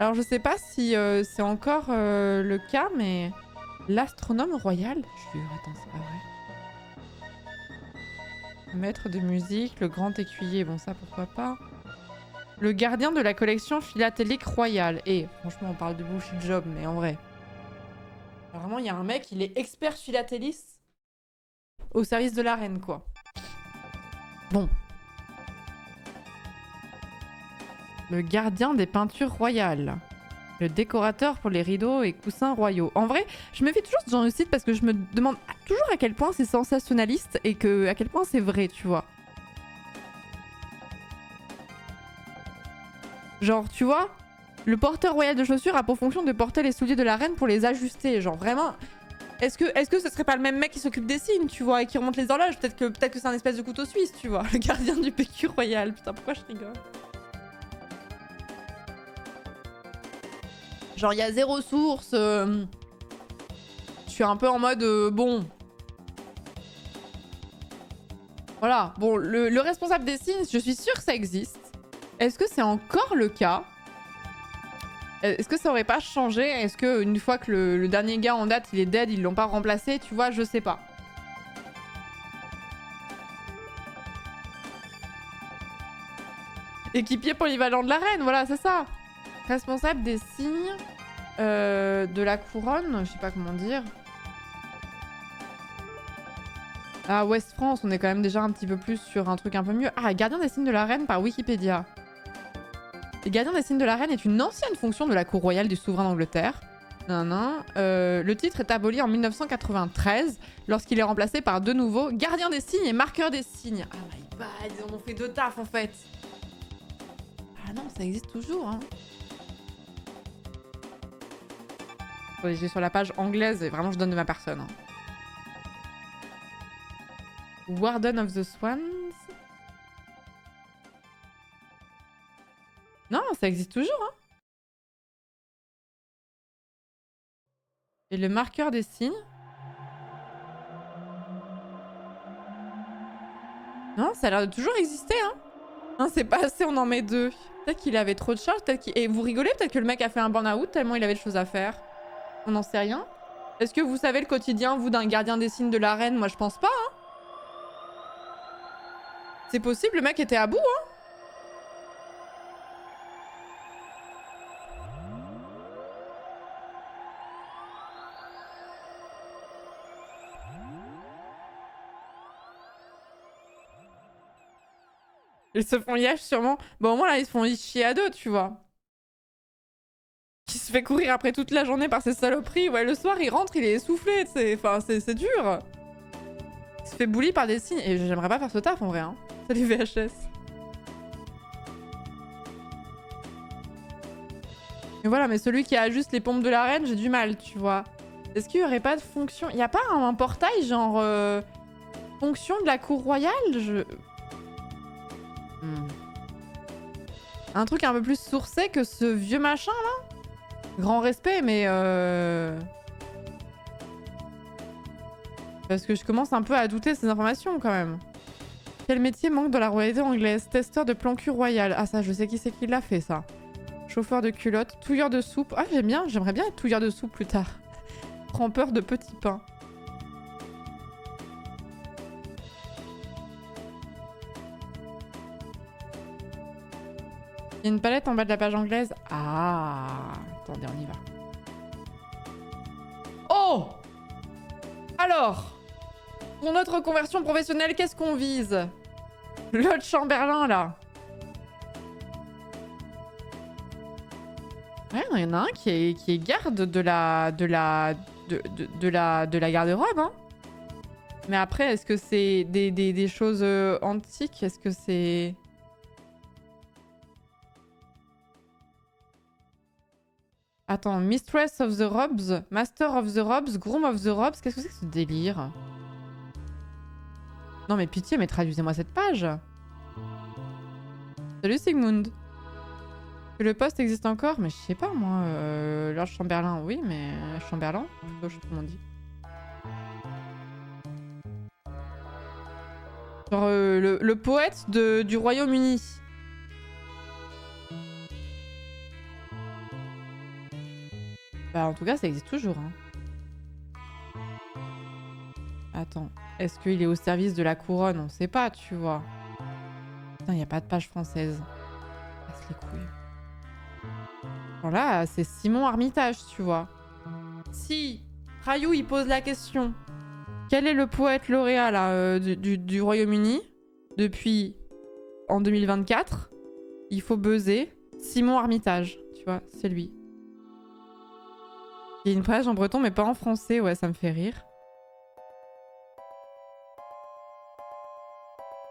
Alors je sais pas si c'est encore le cas, mais... L'astronome royal? Attends, c'est pas vrai. Maître de musique, le grand écuyer, bon ça pourquoi pas. Le gardien de la collection philatélique royale. Et franchement on parle de bullshit job, mais en vrai. Alors, vraiment il y a un mec, il est expert philatéliste au service de la reine quoi. Bon. Le gardien des peintures royales. Le décorateur pour les rideaux et coussins royaux. En vrai, je me méfie toujours de ce genre de site parce que je me demande toujours à quel point c'est sensationnaliste et à quel point c'est vrai, tu vois. Genre, tu vois, le porteur royal de chaussures a pour fonction de porter les souliers de la reine pour les ajuster. Genre, vraiment... Est-ce que ce serait pas le même mec qui s'occupe des signes, tu vois, et qui remonte les horloges? Peut-être que c'est un espèce de couteau suisse, tu vois. Le gardien du PQ royal. Putain, pourquoi je rigole? Genre, il y a zéro source. Je suis un peu en mode... bon. Voilà. Bon, le responsable des signes, je suis sûre que ça existe. Est-ce que c'est encore le cas? Est-ce que ça aurait pas changé? Est-ce que une fois que le dernier gars en date il est dead, ils l'ont pas remplacé? Tu vois, je sais pas. Équipier polyvalent de la reine, voilà, c'est ça. Responsable des signes de la couronne, je sais pas comment dire. Ah, Ouest France, on est quand même déjà un petit peu plus sur un truc un peu mieux. Ah, gardien des signes de la reine par Wikipédia. Les gardiens des signes de la reine est une ancienne fonction de la cour royale du souverain d'Angleterre. Le titre est aboli en 1993 lorsqu'il est remplacé par de nouveaux gardiens des signes et marqueurs des signes. Ah my god, ils en ont fait deux tafs en fait. Ah non, ça existe toujours. Hein. J'ai sur la page anglaise et vraiment je donne de ma personne. Hein. Warden of the Swans. Non, ça existe toujours. Hein. Et le marqueur des signes. Non, ça a l'air de toujours exister. Hein. Non, c'est pas assez, on en met deux. Peut-être qu'il avait trop de charges. Et vous rigolez, peut-être que le mec a fait un burn-out tellement il avait de choses à faire. On n'en sait rien. Est-ce que vous savez le quotidien, vous, d'un gardien des signes de la reine? Moi, je pense pas. Hein. C'est possible, le mec était à bout. Hein. Ils se font liège sûrement. Bon, au moins là, ils se font chier à deux, tu vois. Qui se fait courir après toute la journée par ses saloperies. Ouais, le soir, il rentre, il est essoufflé. Enfin, c'est dur. Il se fait bully par des signes. Et j'aimerais pas faire ce taf en vrai. Hein. C'est les VHS. Mais voilà, mais celui qui a juste les pompes de la reine, j'ai du mal, tu vois. Est-ce qu'il y aurait pas de fonction? Il y a pas un portail genre fonction de la cour royale? Un truc un peu plus sourcé que ce vieux machin là? Grand respect, mais parce que je commence un peu à douter de ces informations quand même. Quel métier manque dans la royauté anglaise? Testeur de plan cul royal. Ah ça, je sais qui c'est qui l'a fait ça. Chauffeur de culotte, touilleur de soupe. Ah j'aime bien, j'aimerais bien être touilleur de soupe plus tard. Trempeur de petits pains. Il y a une palette en bas de la page anglaise. Ah, attendez, on y va. Oh! Alors, pour notre conversion professionnelle, qu'est-ce qu'on vise? Lord Chamberlain, là. Ouais, il y en a un qui est garde de la garde-robe, hein. Mais après, est-ce que c'est des choses antiques? Est-ce que c'est... Attends, Mistress of the Robes, Master of the Robes, Groom of the Robes, qu'est-ce que c'est que ce délire? Non mais pitié, mais traduisez-moi cette page. Salut Sigmund. Que le poste existe encore? Mais je sais pas moi, Lord Chamberlain, oui, mais Chamberlain, plutôt, je sais pas comment on dit. Genre le poète du Royaume-Uni. Bah en tout cas ça existe toujours. Hein. Attends, est-ce qu'il est au service de la couronne? On sait pas, tu vois. Putain, y a pas de page française. Casse les couilles. Alors là, c'est Simon Armitage, tu vois. Si Rayou il pose la question. Quel est le poète lauréat là, du Royaume-Uni depuis en 2024? Il faut buzzer. Simon Armitage, tu vois, c'est lui. Il y a une page en breton mais pas en français, ouais, ça me fait rire.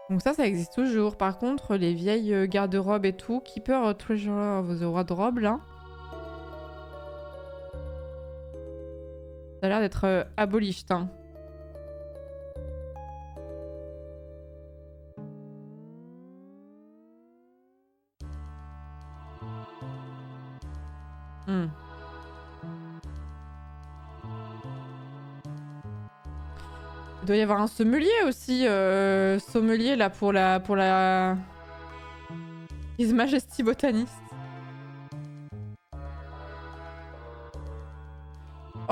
Donc ça existe toujours. Par contre, les vieilles garde-robes et tout, Keeper Treasurer of the Wardrobe, là. Ça a l'air d'être abolished, hein. Il doit y avoir un sommelier aussi, sommelier là pour la His Majesty botaniste.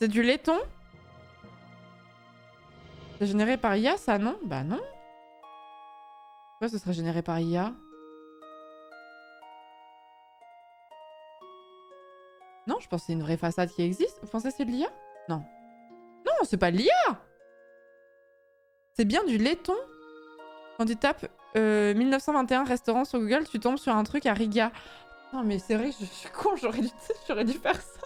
C'est du laiton? C'est généré par IA, ça, non? Bah non. Pourquoi ce serait généré par IA? Non, je pense que c'est une vraie façade qui existe. Vous pensez que c'est de l'IA? Non. Non, c'est pas de l'IA! C'est bien du laiton. Quand tu tapes 1921 restaurant sur Google, tu tombes sur un truc à Riga. Non, mais c'est vrai que je suis con, j'aurais dû faire ça.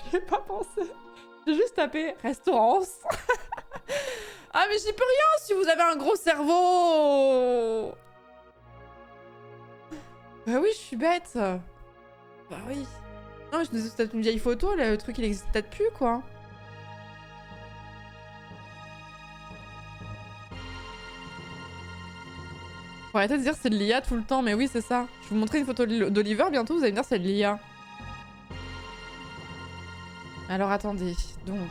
J'y ai pas pensé. J'ai juste tapé restaurant. Ah, mais j'y peux rien si vous avez un gros cerveau. Bah oui, je suis bête. Bah oui. Non, mais c'est peut-être une vieille photo, là, le truc il existe peut-être plus, quoi. Faut arrêter de dire c'est de l'IA tout le temps, mais oui, c'est ça. Je vais vous montrer une photo d'Oliver bientôt, vous allez me dire c'est de l'IA. Alors attendez, donc...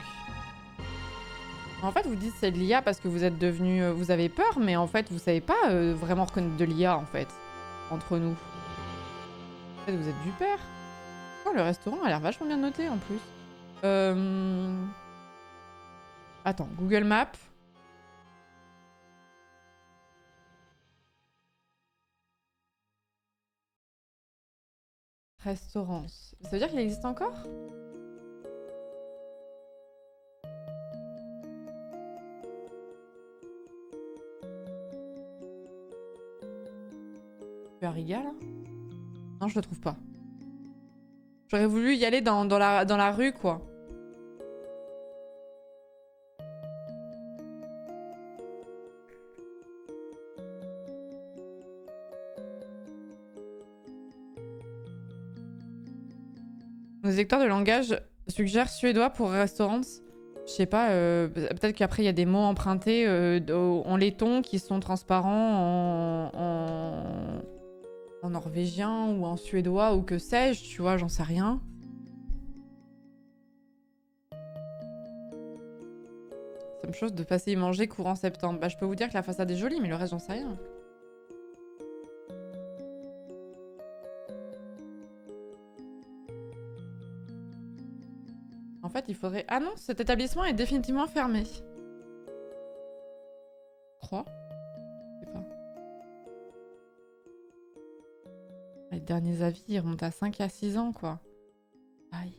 En fait, vous dites c'est de l'IA parce que vous êtes devenu... vous avez peur, mais en fait, vous savez pas vraiment reconnaître de l'IA, en fait. Entre nous. En fait, vous êtes du père. Oh, le restaurant a l'air vachement bien noté, en plus. Attends, Google Maps. Restaurant. Ça veut dire qu'il existe encore? Tu es à Riga, là? Non, je le trouve pas. J'aurais voulu y aller dans la rue, quoi. Nos lecteurs de langage suggèrent suédois pour restaurants. Je sais pas, peut-être qu'après il y a des mots empruntés en laiton qui sont transparents en norvégien ou en suédois ou que sais-je, tu vois, j'en sais rien. Ça me chose de passer y manger courant septembre. Bah je peux vous dire que la façade est jolie, mais le reste j'en sais rien. En fait, il faudrait... Ah non, cet établissement est définitivement fermé. Je crois. Je sais pas. Les derniers avis, ils remontent à 5 à 6 ans, quoi. Aïe.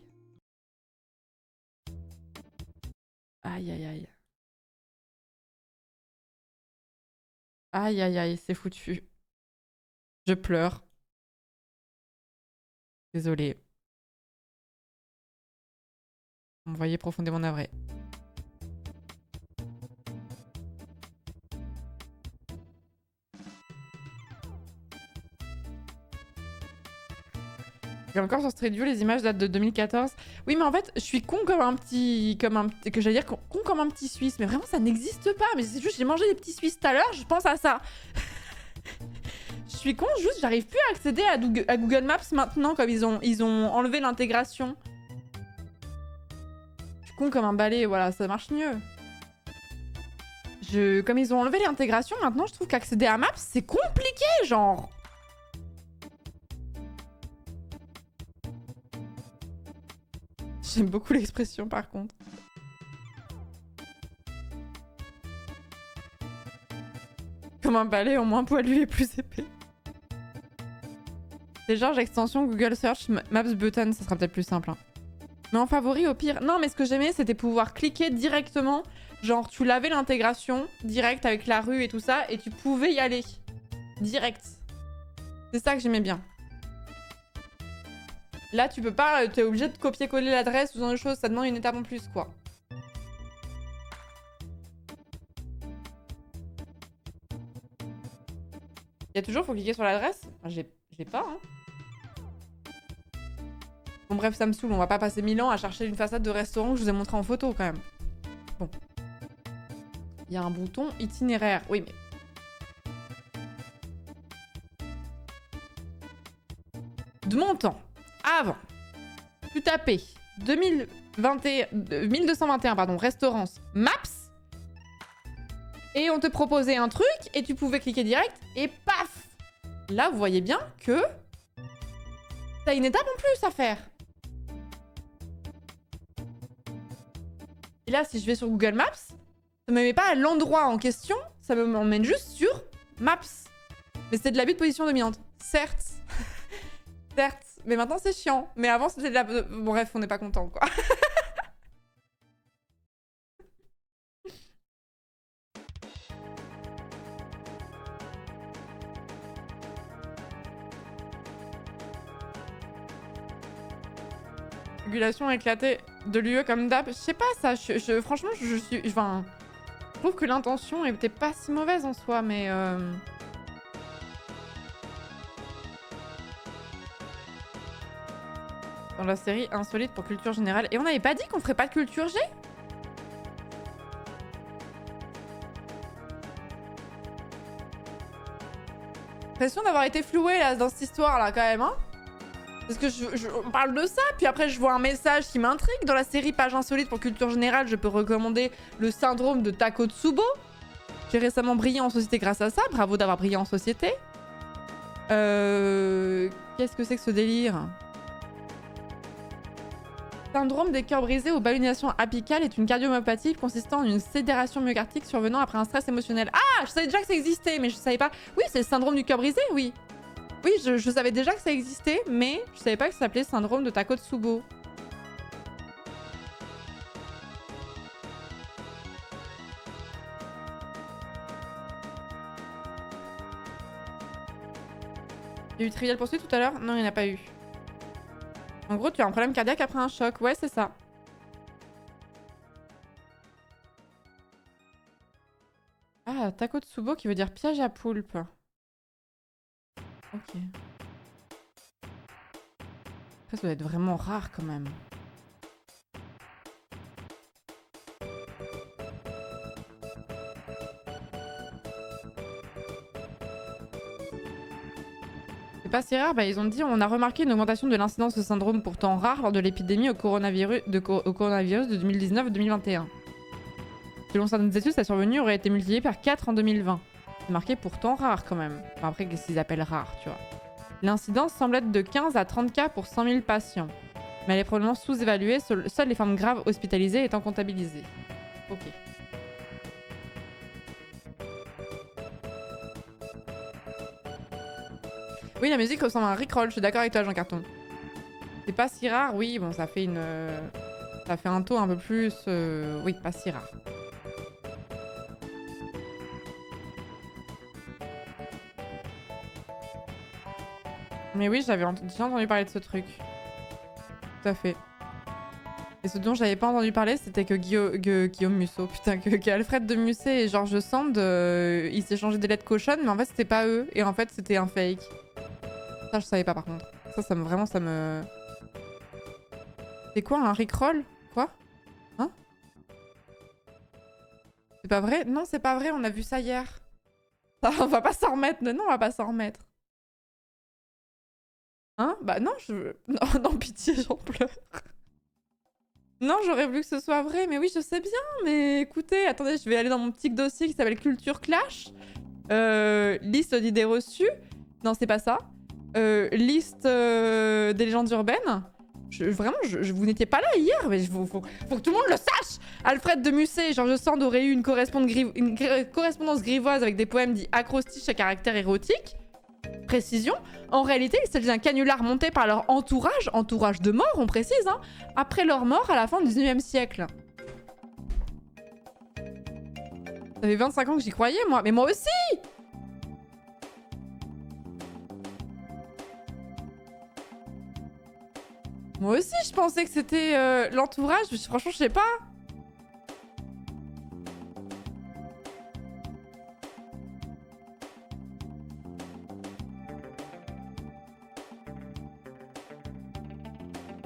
Aïe, aïe, aïe. Aïe, aïe, aïe, c'est foutu. Je pleure. Désolée. Vous me voyez profondément navré. Et encore sur Street View, les images datent de 2014. Oui, mais en fait, je suis con comme un petit... que j'allais dire con comme un petit Suisse. Mais vraiment, ça n'existe pas. Mais c'est juste, j'ai mangé des petits Suisses tout à l'heure, je pense à ça. Je suis con, juste, j'arrive plus à accéder à Google Maps maintenant, comme ils ont enlevé l'intégration. Je suis con comme un balai, voilà, ça marche mieux. Comme ils ont enlevé l'intégration, maintenant, je trouve qu'accéder à Maps, c'est compliqué, genre. J'aime beaucoup l'expression, par contre. Comme un balai, au moins poilu et plus épais. Télécharge l'extension Google Search Maps Button, ça sera peut-être plus simple. Hein. Mais en favori, au pire... Non, mais ce que j'aimais, c'était pouvoir cliquer directement. Genre, tu lavais l'intégration, direct, avec la rue et tout ça, et tu pouvais y aller. Direct. C'est ça que j'aimais bien. Là, tu peux pas... T'es obligé de copier-coller l'adresse ou ce genre de choses. Ça demande une étape en plus, quoi. Il y a toujours, faut cliquer sur l'adresse. Enfin, je l'ai pas, hein. Bon bref, ça me saoule, on va pas passer 1000 ans à chercher une façade de restaurant que je vous ai montré en photo quand même. Bon. Il y a un bouton itinéraire. Oui, mais... De mon temps, avant, tu tapais 1221, pardon, restaurants, Maps, et on te proposait un truc, et tu pouvais cliquer direct, et paf! Là, vous voyez bien que... T'as une étape en plus à faire. Et là, si je vais sur Google Maps, ça me met pas à l'endroit en question, ça m'emmène juste sur Maps. Mais c'est de l'abus de position dominante. Certes. Certes. Mais maintenant, c'est chiant. Mais avant, c'était de la... Bon, bref, on n'est pas content, quoi. Régulation éclatée de l'UE comme d'hab. Je sais pas ça. Franchement, je suis... Enfin, je trouve que l'intention était pas si mauvaise en soi, mais... Dans la série Insolite pour culture générale. Et on n'avait pas dit qu'on ferait pas de culture G? L'impression d'avoir été flouée là, dans cette histoire là quand même, hein. Parce que on parle de ça, puis après je vois un message qui m'intrigue. Dans la série Page Insolite pour culture générale, je peux recommander le syndrome de Takotsubo. J'ai récemment brillé en société grâce à ça. Bravo d'avoir brillé en société. Qu'est-ce que c'est que ce délire? Syndrome des cœurs brisés ou ballonnisation apicale est une cardiomyopathie consistant en une sidération myocardique survenant après un stress émotionnel. Ah, je savais déjà que ça existait, mais je savais pas... Oui, c'est le syndrome du cœur brisé, oui. Oui, je savais déjà que ça existait, mais je savais pas que ça s'appelait syndrome de Takotsubo. Il y a eu Trivial Poursuite tout à l'heure? Non, il n'y en a pas eu. En gros, tu as un problème cardiaque après un choc. Ouais, c'est ça. Ah, Takotsubo qui veut dire piège à poulpe. Ok. Après, ça doit être vraiment rare quand même. C'est pas si rare, bah, ils ont dit on a remarqué une augmentation de l'incidence de syndrome pourtant rare lors de l'épidémie au coronavirus de 2019-2021. Selon certaines études, sa survenue aurait été multipliée par 4 en 2020. C'est marqué pourtant rare quand même. Enfin, après, qu'est-ce qu'ils appellent rare, tu vois. L'incidence semble être de 15 à 30 cas pour 100 000 patients. Mais elle est probablement sous-évaluée, seules les formes graves hospitalisées étant comptabilisées. Ok. Oui, la musique ressemble à un Rickroll, je suis d'accord avec toi, Jean Carton. C'est pas si rare, oui, bon, ça fait une... Ça fait un taux un peu plus... Oui, pas si rare. Mais oui, j'avais déjà entendu parler de ce truc. Tout à fait. Et ce dont j'avais pas entendu parler, c'était que Guillaume Musso, putain, que Alfred de Musset et Georges Sand, ils s'échangeaient des lettres cochonnes, mais en fait, c'était pas eux. Et en fait, c'était un fake. Ça, je savais pas, par contre. Ça me... Vraiment, ça me... C'est quoi, un Rickroll? Quoi? Hein? C'est pas vrai? Non, c'est pas vrai, on a vu ça hier. On va pas s'en remettre. Non, on va pas s'en remettre. Hein? Bah non, Non, non, pitié, j'en pleure. Non, j'aurais voulu que ce soit vrai, mais oui, je sais bien, mais écoutez, attendez, je vais aller dans mon petit dossier qui s'appelle Culture Clash. Liste d'idées reçues. Non, c'est pas ça. Liste des légendes urbaines. Vraiment, vous n'étiez pas là hier, mais faut que tout le monde le sache. Alfred de Musset et Georges Sand auraient eu une correspondance grivoise avec des poèmes dits acrostiches à caractère érotique. Précision, en réalité, il s'agit d'un canular monté par leur entourage de mort, on précise, hein, après leur mort à la fin du 19e siècle. Ça fait 25 ans que j'y croyais, moi. Mais moi aussi! Moi aussi, je pensais que c'était l'entourage, mais franchement, je sais pas.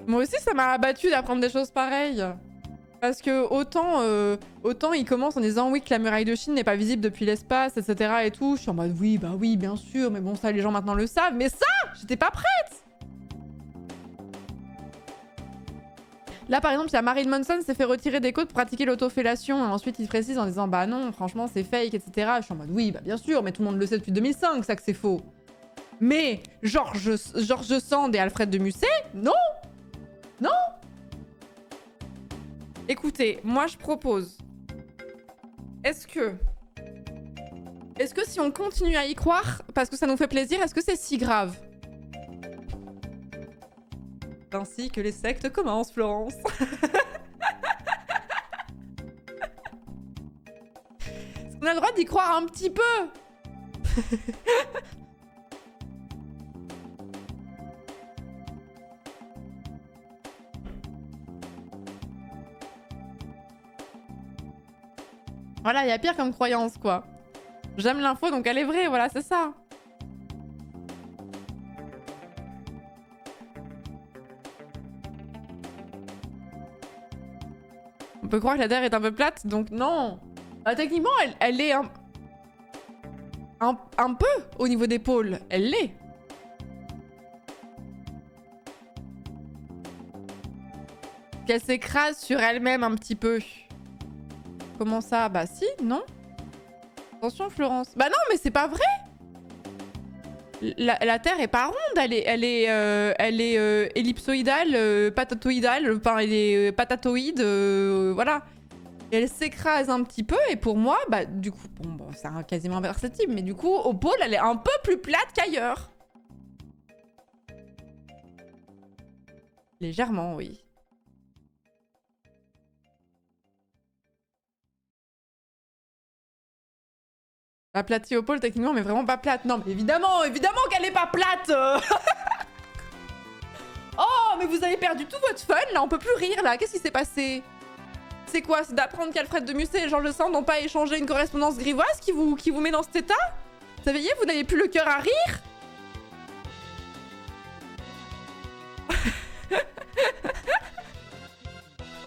Moi aussi, ça m'a abattu d'apprendre des choses pareilles. Parce que autant il commence en disant oui que la muraille de Chine n'est pas visible depuis l'espace, etc. et tout. Je suis en mode oui, bah oui, bien sûr, mais bon, ça, les gens maintenant le savent. Mais ça, j'étais pas prête. Là, par exemple, il y a Marilyn Manson s'est fait retirer des côtes pour pratiquer l'autofellation. Et ensuite, il précise en disant bah non, franchement, c'est fake, etc. Je suis en mode oui, bah bien sûr, mais tout le monde le sait depuis 2005, ça que c'est faux. Mais Georges Sand et Alfred de Musset, non. Non. Écoutez, moi je propose... Est-ce que si on continue à y croire, parce que ça nous fait plaisir, est-ce que c'est si grave? Ainsi que les sectes commencent, Florence. On a le droit d'y croire un petit peu. Voilà, il y a pire comme croyance, quoi. J'aime l'info, donc elle est vraie, voilà, c'est ça. On peut croire que la Terre est un peu plate, donc non. Techniquement, elle est un peu au niveau des pôles. Elle l'est. Qu'elle s'écrase sur elle-même un petit peu. Comment ça? Bah si, non? Attention, Florence. Bah non, mais c'est pas vrai. La Terre est pas ronde, elle est ellipsoïdale, patatoïdale, enfin elle est patatoïde, voilà. Et elle s'écrase un petit peu et pour moi, bah du coup, bon, c'est quasiment imperceptible, mais du coup, au pôle, elle est un peu plus plate qu'ailleurs. Légèrement, oui. Aplatie au pôle, techniquement, mais vraiment pas plate. Non, mais évidemment qu'elle est pas plate. Oh, mais vous avez perdu tout votre fun, là. On peut plus rire, là. Qu'est-ce qui s'est passé? C'est quoi? C'est d'apprendre qu'Alfred de Musset et Georges Sand n'ont pas échangé une correspondance grivoise qui vous met dans cet état? Ça veut dire vous n'avez plus le cœur à rire?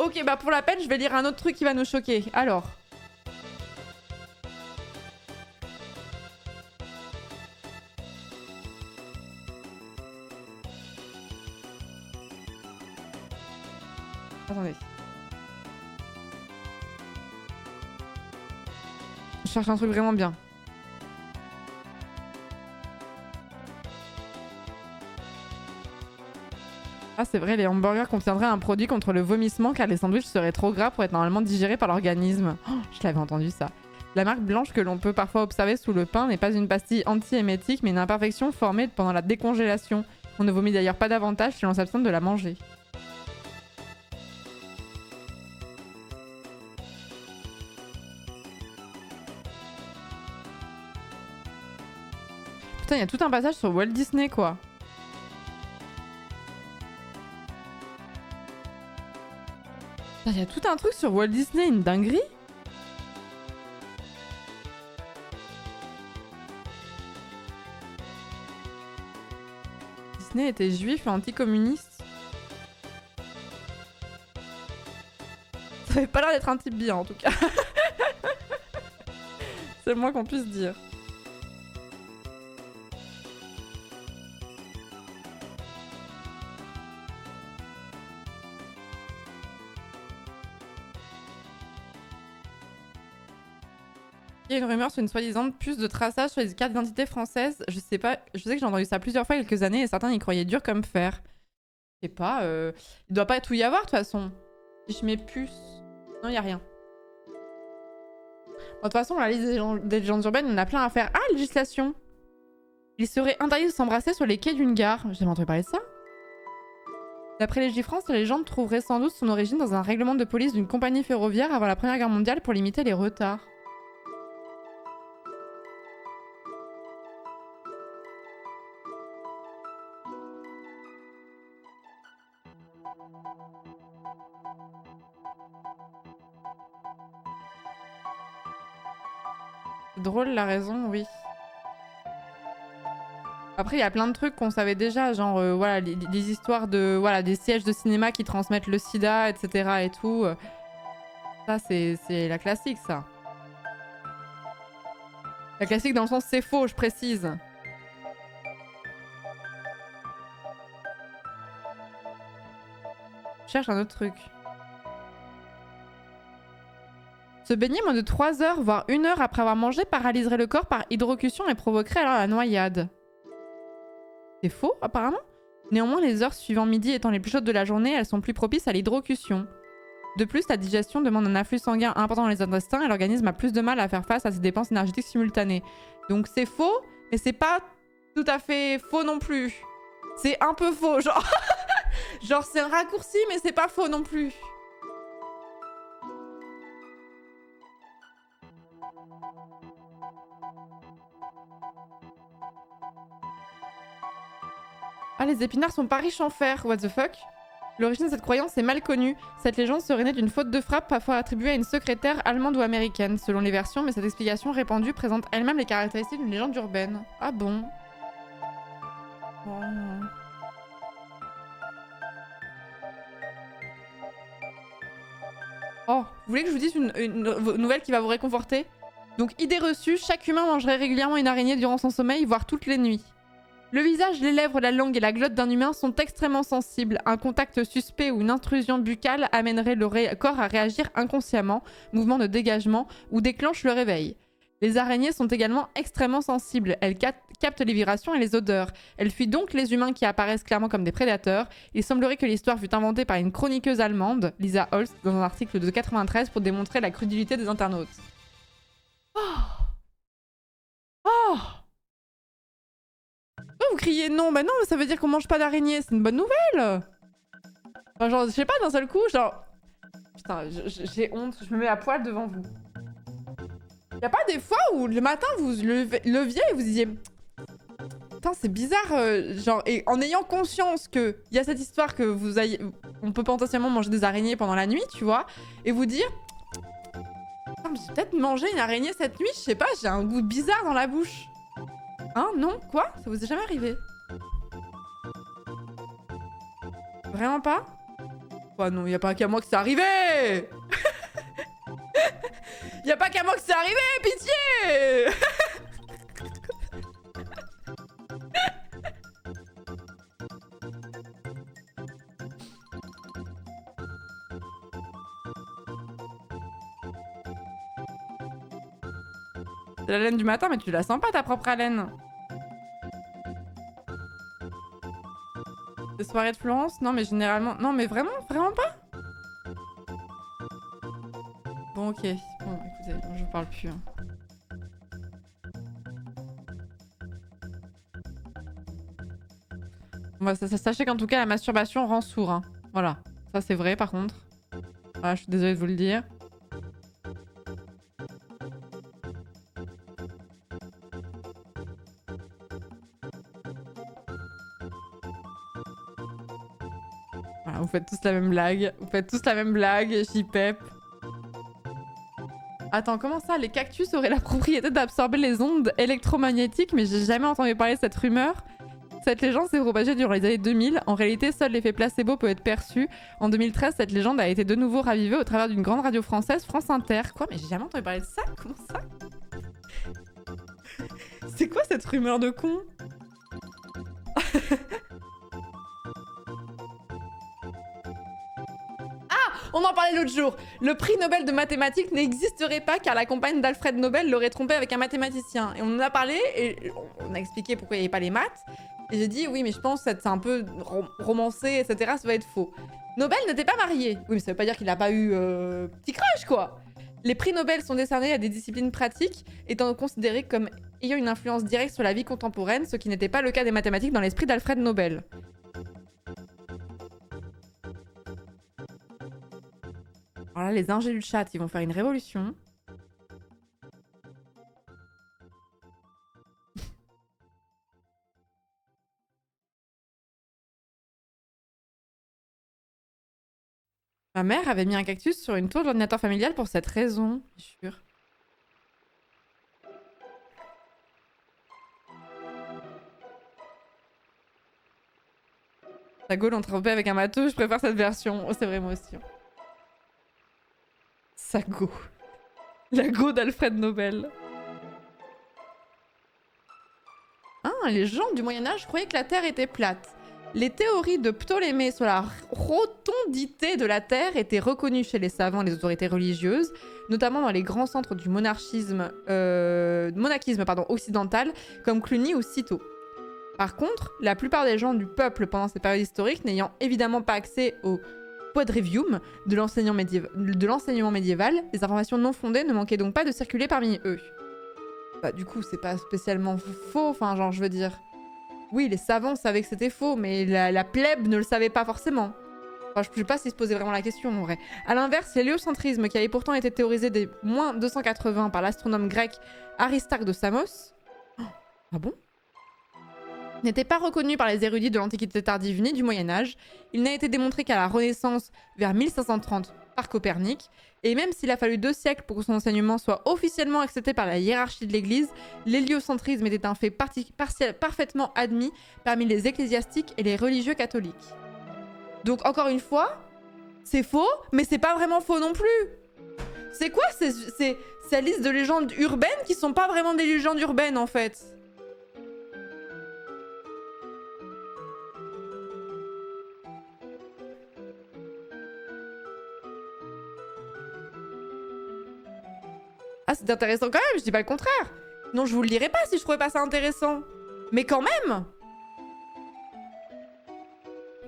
Ok, bah pour la peine, je vais lire un autre truc qui va nous choquer. Alors... Attendez. Je cherche un truc vraiment bien. Ah, c'est vrai, les hamburgers contiendraient un produit contre le vomissement car les sandwichs seraient trop gras pour être normalement digérés par l'organisme. Oh, je l'avais entendu ça. La marque blanche que l'on peut parfois observer sous le pain n'est pas une pastille anti-émétique mais une imperfection formée pendant la décongélation. On ne vomit d'ailleurs pas davantage si l'on s'abstient de la manger. Putain, il y a tout un passage sur Walt Disney, quoi. Il y a tout un truc sur Walt Disney, une dinguerie. Disney était juif et anticommuniste. Ça avait pas l'air d'être un type bien, en tout cas. C'est le moins qu'on puisse dire. Il y a une rumeur sur une soi-disant puce de traçage sur les cartes d'identité françaises. Je sais pas, je sais que j'ai entendu ça plusieurs fois il y a quelques années et certains y croyaient dur comme fer. Je sais pas, il doit pas tout y avoir de toute façon. Si je mets puce... Non, il y a rien. Bon, de toute façon, la liste des légendes urbaines, on a plein à faire. Ah, législation! Il serait interdit de s'embrasser sur les quais d'une gare. J'ai jamais entendu parler de ça. D'après Légifrance, la légende trouverait sans doute son origine dans un règlement de police d'une compagnie ferroviaire avant la Première Guerre mondiale pour limiter les retards. Drôle la raison, oui. Après, il y a plein de trucs qu'on savait déjà, genre voilà, les histoires de voilà, des sièges de cinéma qui transmettent le sida, etc. et tout. Ça, c'est la classique, ça. La classique dans le sens c'est faux, je précise. Je cherche un autre truc. Se baigner moins de 3 heures, voire 1 heure après avoir mangé paralyserait le corps par hydrocution et provoquerait alors la noyade. C'est faux, apparemment. Néanmoins, les heures suivant midi étant les plus chaudes de la journée, elles sont plus propices à l'hydrocution. De plus, la digestion demande un afflux sanguin important dans les intestins et l'organisme a plus de mal à faire face à ces dépenses énergétiques simultanées. Donc c'est faux, mais c'est pas tout à fait faux non plus. C'est un peu faux, genre... genre c'est un raccourci, mais c'est pas faux non plus. Ah, les épinards sont pas riches en fer, what the fuck? L'origine de cette croyance est mal connue. Cette légende serait née d'une faute de frappe parfois attribuée à une secrétaire allemande ou américaine, selon les versions, mais cette explication répandue présente elle-même les caractéristiques d'une légende urbaine. Ah bon? Oh. Oh, vous voulez que je vous dise une nouvelle qui va vous réconforter? Donc, idée reçue, chaque humain mangerait régulièrement une araignée durant son sommeil, voire toutes les nuits. Le visage, les lèvres, la langue et la glotte d'un humain sont extrêmement sensibles. Un contact suspect ou une intrusion buccale amènerait le corps à réagir inconsciemment, mouvement de dégagement, ou déclenche le réveil. Les araignées sont également extrêmement sensibles. Elles captent les vibrations et les odeurs. Elles fuient donc les humains qui apparaissent clairement comme des prédateurs. Il semblerait que l'histoire fut inventée par une chroniqueuse allemande, Lisa Holst, dans un article de 93 pour démontrer la crudité des internautes. Oh! Oh! Vous criez non, bah non, ça veut dire qu'on mange pas d'araignée, c'est une bonne nouvelle. Enfin, genre, je sais pas, d'un seul coup, genre... Putain, j'ai honte, je me mets à poil devant vous. Y'a pas des fois où le matin, vous leviez et vous disiez... Putain, c'est bizarre, genre, et en ayant conscience qu'il y a cette histoire que vous ayez... On peut potentiellement manger des araignées pendant la nuit, tu vois, et vous dire... J'ai peut-être mangé une araignée cette nuit, je sais pas, j'ai un goût bizarre dans la bouche. Hein? Non? Quoi? Ça vous est jamais arrivé? Vraiment pas? Oh non, y a pas qu'à moi que c'est arrivé. Y a pas qu'à moi que c'est arrivé, pitié. C'est la laine du matin, mais tu la sens pas ta propre haleine. Des soirées de Florence? Non, mais généralement... Non, mais vraiment pas? Bon, ok. Bon, écoutez, je vous parle plus. Hein. Bon, sachez qu'en tout cas, la masturbation rend sourd. Hein. Voilà. Ça, c'est vrai, par contre. Voilà, je suis désolée de vous le dire. Voilà, vous faites tous la même blague. Vous faites tous la même blague, JPEP. Attends, comment ça? Les cactus auraient la propriété d'absorber les ondes électromagnétiques, mais j'ai jamais entendu parler de cette rumeur. Cette légende s'est propagée durant les années 2000. En réalité, seul l'effet placebo peut être perçu. En 2013, cette légende a été de nouveau ravivée au travers d'une grande radio française, France Inter. Quoi? Mais j'ai jamais entendu parler de ça? Comment ça? C'est quoi cette rumeur de con? On en parlait l'autre jour. Le prix Nobel de mathématiques n'existerait pas car la compagne d'Alfred Nobel l'aurait trompé avec un mathématicien. Et on en a parlé et on a expliqué pourquoi il n'y avait pas les maths. Et j'ai dit oui mais je pense que c'est un peu romancé, etc. Ça va être faux. Nobel n'était pas marié. Oui mais ça veut pas dire qu'il n'a pas eu petit crush quoi. Les prix Nobel sont décernés à des disciplines pratiques étant considérés comme ayant une influence directe sur la vie contemporaine, ce qui n'était pas le cas des mathématiques dans l'esprit d'Alfred Nobel. Alors là, les ingés du chat, ils vont faire une révolution. Ma mère avait mis un cactus sur une tour de l'ordinateur familial pour cette raison, bien sûr. La Gaule entrepée avec un matou, je préfère cette version. Oh, c'est vrai, moi aussi. Sago. La go d'Alfred Nobel. Ah, les gens du Moyen-Âge croyaient que la Terre était plate. Les théories de Ptolémée sur la rotondité de la Terre étaient reconnues chez les savants et les autorités religieuses, notamment dans les grands centres du monarchisme occidental, comme Cluny ou Cîteaux. Par contre, la plupart des gens du peuple pendant cette période historique, n'ayant évidemment pas accès aux quadrivium de l'enseignement médiéval. Les informations non fondées ne manquaient donc pas de circuler parmi eux. Bah, du coup, c'est pas spécialement faux, enfin, genre, je veux dire... Oui, les savants savaient que c'était faux, mais la plèbe ne le savait pas forcément. Enfin, je ne sais pas s'ils se posaient vraiment la question, en vrai. A l'inverse, l'héliocentrisme, qui avait pourtant été théorisé dès moins 280 par l'astronome grec Aristarque de Samos... Oh, ah bon? N'était pas reconnu par les érudits de l'Antiquité tardive ni du Moyen-Âge. Il n'a été démontré qu'à la Renaissance, vers 1530, par Copernic. Et même s'il a fallu 2 siècles pour que son enseignement soit officiellement accepté par la hiérarchie de l'Église, l'héliocentrisme était un fait parfaitement admis parmi les ecclésiastiques et les religieux catholiques. Donc encore une fois, c'est faux, mais c'est pas vraiment faux non plus. C'est quoi cette liste de légendes urbaines qui sont pas vraiment des légendes urbaines en fait? Ah, c'est intéressant quand même, je dis pas le contraire. Non, je vous le dirais pas si je trouvais pas ça intéressant. Mais quand même.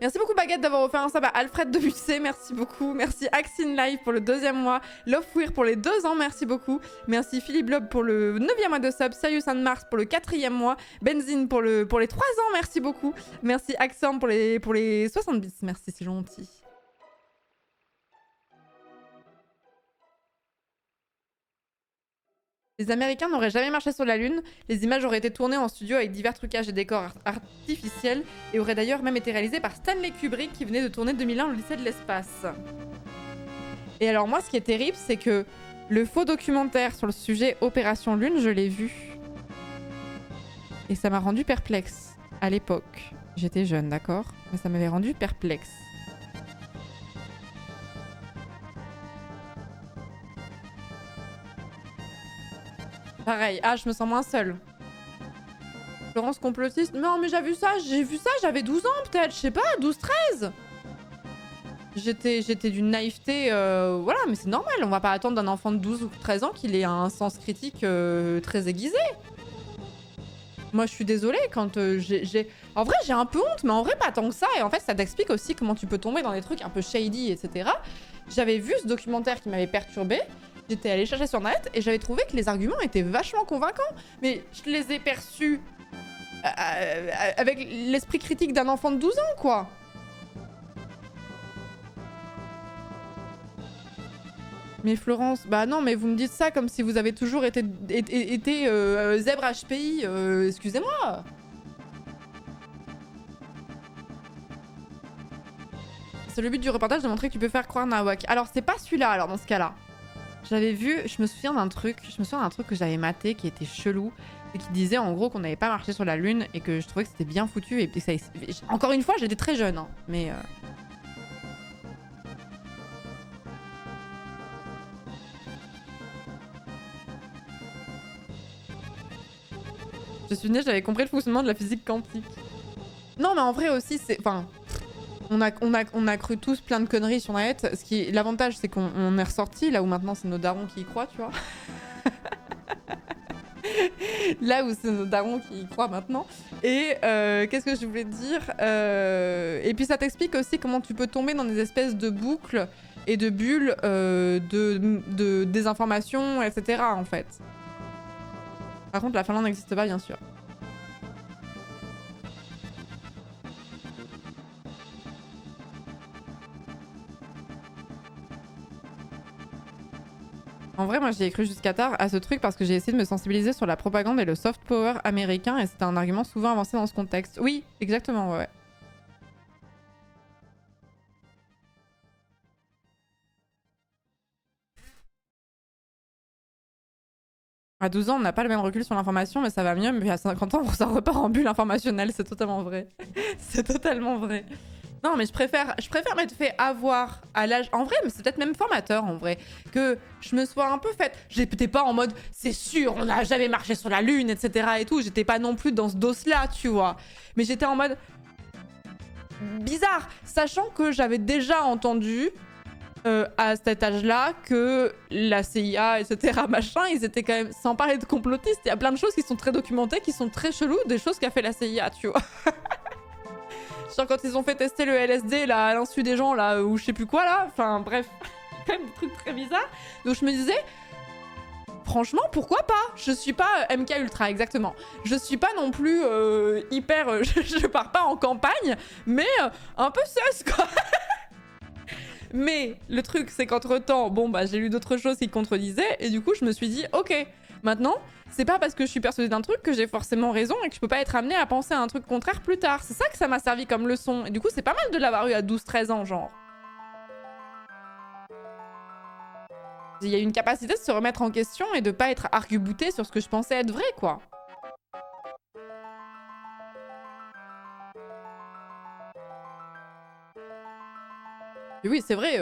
Merci beaucoup Baguette d'avoir offert un sub à Alfred de Bussé, merci beaucoup. Merci Axine Live pour le 2e mois. Loveweir pour les 2 ans, merci beaucoup. Merci Philippe Blob pour le 9e mois de sub. Serious and Mars pour le 4e mois. Benzine pour les 3 ans, merci beaucoup. Merci Axam pour les 60 bits, merci, c'est gentil. Les Américains n'auraient jamais marché sur la Lune, les images auraient été tournées en studio avec divers trucages et décors artificiels et auraient d'ailleurs même été réalisées par Stanley Kubrick qui venait de tourner 2001 l'Odyssée de l'espace. Et alors moi ce qui est terrible c'est que le faux documentaire sur le sujet Opération Lune, je l'ai vu. Et ça m'a rendu perplexe à l'époque. J'étais jeune, d'accord? Mais ça m'avait rendu perplexe. Pareil, ah je me sens moins seule. Florence complotiste. Non mais j'ai vu ça, j'avais 12 ans peut-être, je sais pas, 12-13. J'étais d'une naïveté, voilà, mais c'est normal, on va pas attendre d'un enfant de 12 ou 13 ans qu'il ait un sens critique très aiguisé. Moi je suis désolée quand En vrai j'ai un peu honte, mais en vrai pas tant que ça, et en fait ça t'explique aussi comment tu peux tomber dans des trucs un peu shady, etc. J'avais vu ce documentaire qui m'avait perturbée. J'étais allée chercher sur net et j'avais trouvé que les arguments étaient vachement convaincants. Mais je les ai perçus avec l'esprit critique d'un enfant de 12 ans, quoi. Mais Florence, bah non, mais vous me dites ça comme si vous avez toujours été zèbre HPI, excusez-moi. C'est le but du reportage de montrer que tu peux faire croire Nawak. Alors c'est pas celui-là, alors dans ce cas-là. J'avais vu, je me souviens d'un truc que j'avais maté qui était chelou et qui disait en gros qu'on n'avait pas marché sur la Lune et que je trouvais que c'était bien foutu et ça, encore une fois j'étais très jeune hein, mais je suis née, j'avais compris le fonctionnement de la physique quantique. Non mais en vrai aussi c'est... Enfin... On a cru tous plein de conneries sur la net. L'avantage, c'est qu'on est ressorti, là où maintenant c'est nos darons qui y croient, tu vois. Là où c'est nos darons qui y croient maintenant. Et qu'est-ce que je voulais dire et puis ça t'explique aussi comment tu peux tomber dans des espèces de boucles et de bulles de désinformation, etc. en fait. Par contre, la Finlande n'existe pas, bien sûr. En vrai, moi, j'y ai cru jusqu'à tard à ce truc parce que j'ai essayé de me sensibiliser sur la propagande et le soft power américain et c'était un argument souvent avancé dans ce contexte. Oui, exactement, ouais. À 12 ans, on n'a pas le même recul sur l'information, mais ça va mieux. Mais à 50 ans, ça repart en bulle informationnelle. C'est totalement vrai. C'est totalement vrai. Non, mais je préfère m'être fait avoir à l'âge... En vrai, mais c'est peut-être même formateur, en vrai. Que je me sois un peu faite... J'étais pas en mode, c'est sûr, on n'a jamais marché sur la Lune, etc. et tout. J'étais pas non plus dans ce dos-là, tu vois. Mais j'étais en mode... bizarre. Sachant que j'avais déjà entendu... à cet âge-là, que la CIA, etc., machin, ils étaient quand même... Sans parler de complotistes, il y a plein de choses qui sont très documentées, qui sont très cheloues, des choses qu'a fait la CIA, tu vois. Genre quand ils ont fait tester le LSD là, à l'insu des gens là, ou je sais plus quoi là. Enfin bref, quand même des trucs très bizarres. Donc je me disais, franchement, pourquoi pas? Je suis pas MK Ultra, exactement. Je suis pas non plus hyper... je pars pas en campagne, mais un peu sus, quoi. Mais le truc, c'est qu'entre-temps, bon, bah, j'ai lu d'autres choses qui contredisaient, et du coup, je me suis dit, ok, maintenant, c'est pas parce que je suis persuadée d'un truc que j'ai forcément raison et que je peux pas être amenée à penser à un truc contraire plus tard. C'est ça que ça m'a servi comme leçon. Et du coup, c'est pas mal de l'avoir eu à 12-13 ans, genre. Il y a une capacité de se remettre en question et de pas être arc-bouté sur ce que je pensais être vrai, quoi. Et oui, c'est vrai,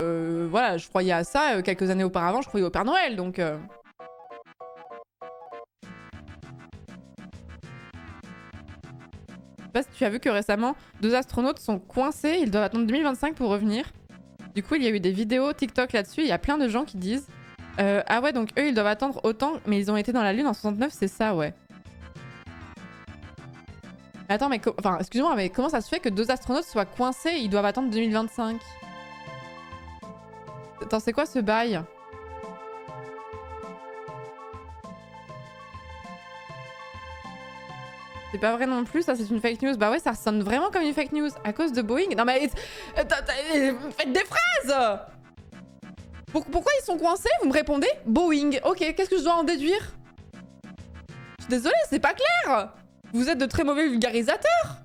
voilà, je croyais à ça quelques années auparavant, je croyais au Père Noël, donc... Je sais pas si tu as vu que récemment, 2 astronautes sont coincés, ils doivent attendre 2025 pour revenir. Du coup, il y a eu des vidéos TikTok là-dessus, il y a plein de gens qui disent ah ouais, donc eux, ils doivent attendre autant, mais ils ont été dans la Lune en 69, c'est ça, ouais. Attends, mais enfin, excuse-moi, mais comment ça se fait que 2 astronautes soient coincés et ils doivent attendre 2025? Attends, c'est quoi ce bail? C'est pas vrai non plus, ça c'est une fake news. Bah ouais, ça sonne vraiment comme une fake news. À cause de Boeing. Non mais... Faites des phrases! Pourquoi ils sont coincés? Vous me répondez Boeing. Ok, qu'est-ce que je dois en déduire? Je suis désolée, c'est pas clair! Vous êtes de très mauvais vulgarisateurs!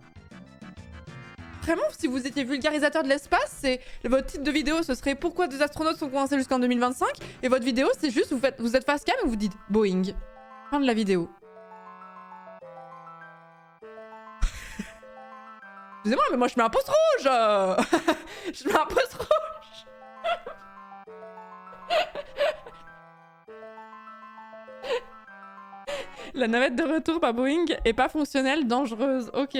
Vraiment, si vous étiez vulgarisateur de l'espace, c'est votre titre de vidéo, ce serait pourquoi 2 astronautes sont coincés jusqu'en 2025, et votre vidéo, c'est juste vous êtes face cam et vous dites Boeing. Fin de la vidéo. Excusez-moi, mais moi je mets un post rouge. Je mets un post rouge. La navette de retour par Boeing est pas fonctionnelle, dangereuse. Ok.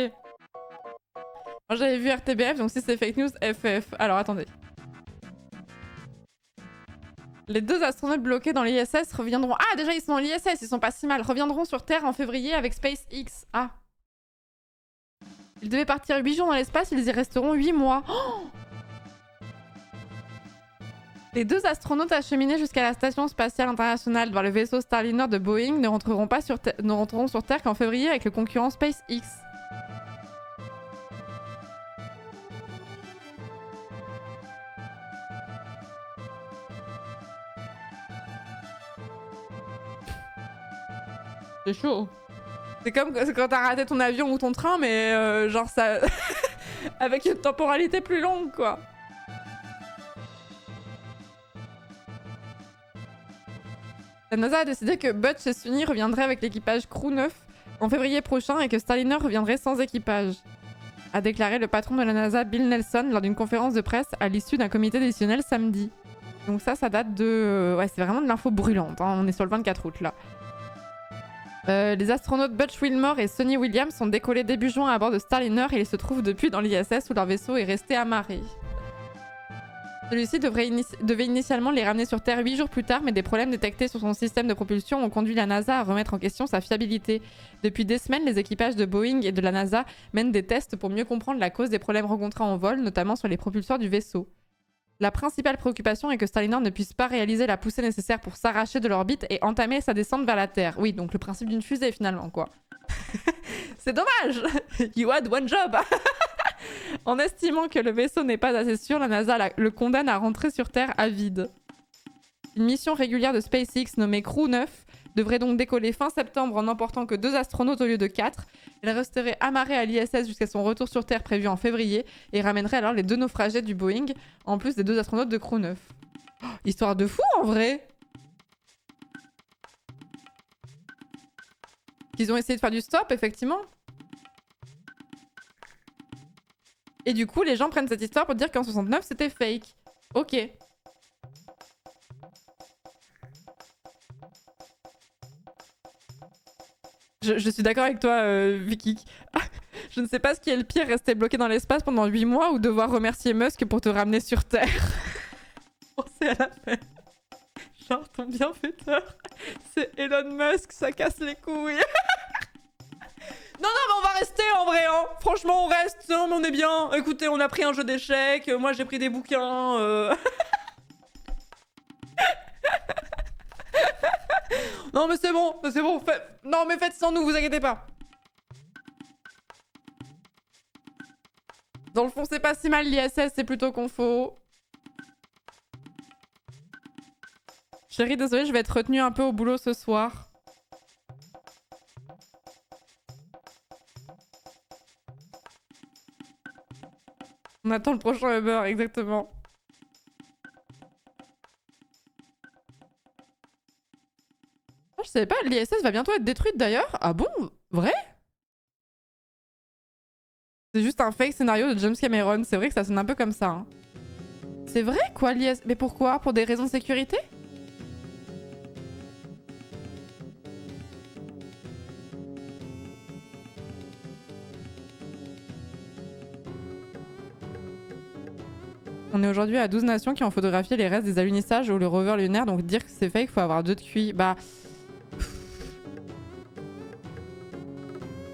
Moi j'avais vu RTBF, donc si c'est fake news, FF. Alors attendez. Les 2 astronautes bloqués dans l'ISS reviendront... Ah, déjà ils sont dans l'ISS, ils sont pas si mal. Reviendront sur Terre en février avec SpaceX. Ah. Ils devaient partir 8 jours dans l'espace, ils y resteront 8 mois. Oh, les 2 astronautes acheminés jusqu'à la Station Spatiale Internationale dans le vaisseau Starliner de Boeing ne rentreront sur Terre qu'en février avec le concurrent SpaceX. C'est chaud. C'est comme quand t'as raté ton avion ou ton train, mais genre ça... avec une temporalité plus longue, quoi. La NASA a décidé que Buzz Chesney reviendrait avec l'équipage Crew 9 en février prochain et que Starliner reviendrait sans équipage, a déclaré le patron de la NASA Bill Nelson lors d'une conférence de presse à l'issue d'un comité décisionnel samedi. Donc ça date de... ouais, c'est vraiment de l'info brûlante, hein. On est sur le 24 août, là. Les astronautes Butch Wilmore et Sonny Williams sont décollés début juin à bord de Starliner et ils se trouvent depuis dans l'ISS où leur vaisseau est resté amarré. Celui-ci devait initialement les ramener sur Terre 8 jours plus tard, mais des problèmes détectés sur son système de propulsion ont conduit la NASA à remettre en question sa fiabilité. Depuis des semaines, les équipages de Boeing et de la NASA mènent des tests pour mieux comprendre la cause des problèmes rencontrés en vol, notamment sur les propulseurs du vaisseau. La principale préoccupation est que Starliner ne puisse pas réaliser la poussée nécessaire pour s'arracher de l'orbite et entamer sa descente vers la Terre. Oui, donc le principe d'une fusée finalement, quoi. C'est dommage. You had one job. En estimant que le vaisseau n'est pas assez sûr, la NASA le condamne à rentrer sur Terre à vide. Une mission régulière de SpaceX nommée Crew 9 devrait donc décoller fin septembre en n'emportant que 2 astronautes au lieu de 4. Elle resterait amarrée à l'ISS jusqu'à son retour sur Terre prévu en février et ramènerait alors les 2 naufragés du Boeing, en plus des 2 astronautes de Crew 9. Oh, histoire de fou en vrai. Ils ont essayé de faire du stop, effectivement. Et du coup, les gens prennent cette histoire pour dire qu'en 69, c'était fake. Ok. Je suis d'accord avec toi, Vicky. Je ne sais pas ce qui est le pire, rester bloqué dans l'espace pendant 8 mois ou devoir remercier Musk pour te ramener sur Terre. Pensez à la fin. Genre, ton bienfaiteur, c'est Elon Musk, ça casse les couilles. Non, mais on va rester en vrai, hein. Franchement, on reste. Non, mais on est bien. Écoutez, on a pris un jeu d'échecs. Moi, j'ai pris des bouquins. Non, mais c'est bon. C'est bon. Non, mais faites sans nous, vous inquiétez pas. Dans le fond, c'est pas si mal. L'ISS, c'est plutôt confo. Chérie, désolée, je vais être retenue un peu au boulot ce soir. On attend le prochain Uber, exactement. Oh, je savais pas, l'ISS va bientôt être détruite d'ailleurs. Ah bon? Vrai? C'est juste un fake scénario de James Cameron. C'est vrai que ça sonne un peu comme ça. Hein. C'est vrai quoi, l'ISS? Mais pourquoi? Pour des raisons de sécurité? On est aujourd'hui à 12 nations qui ont photographié les restes des alunissages ou le rover lunaire, donc dire que c'est fake, faut avoir 2 de QI. Bah...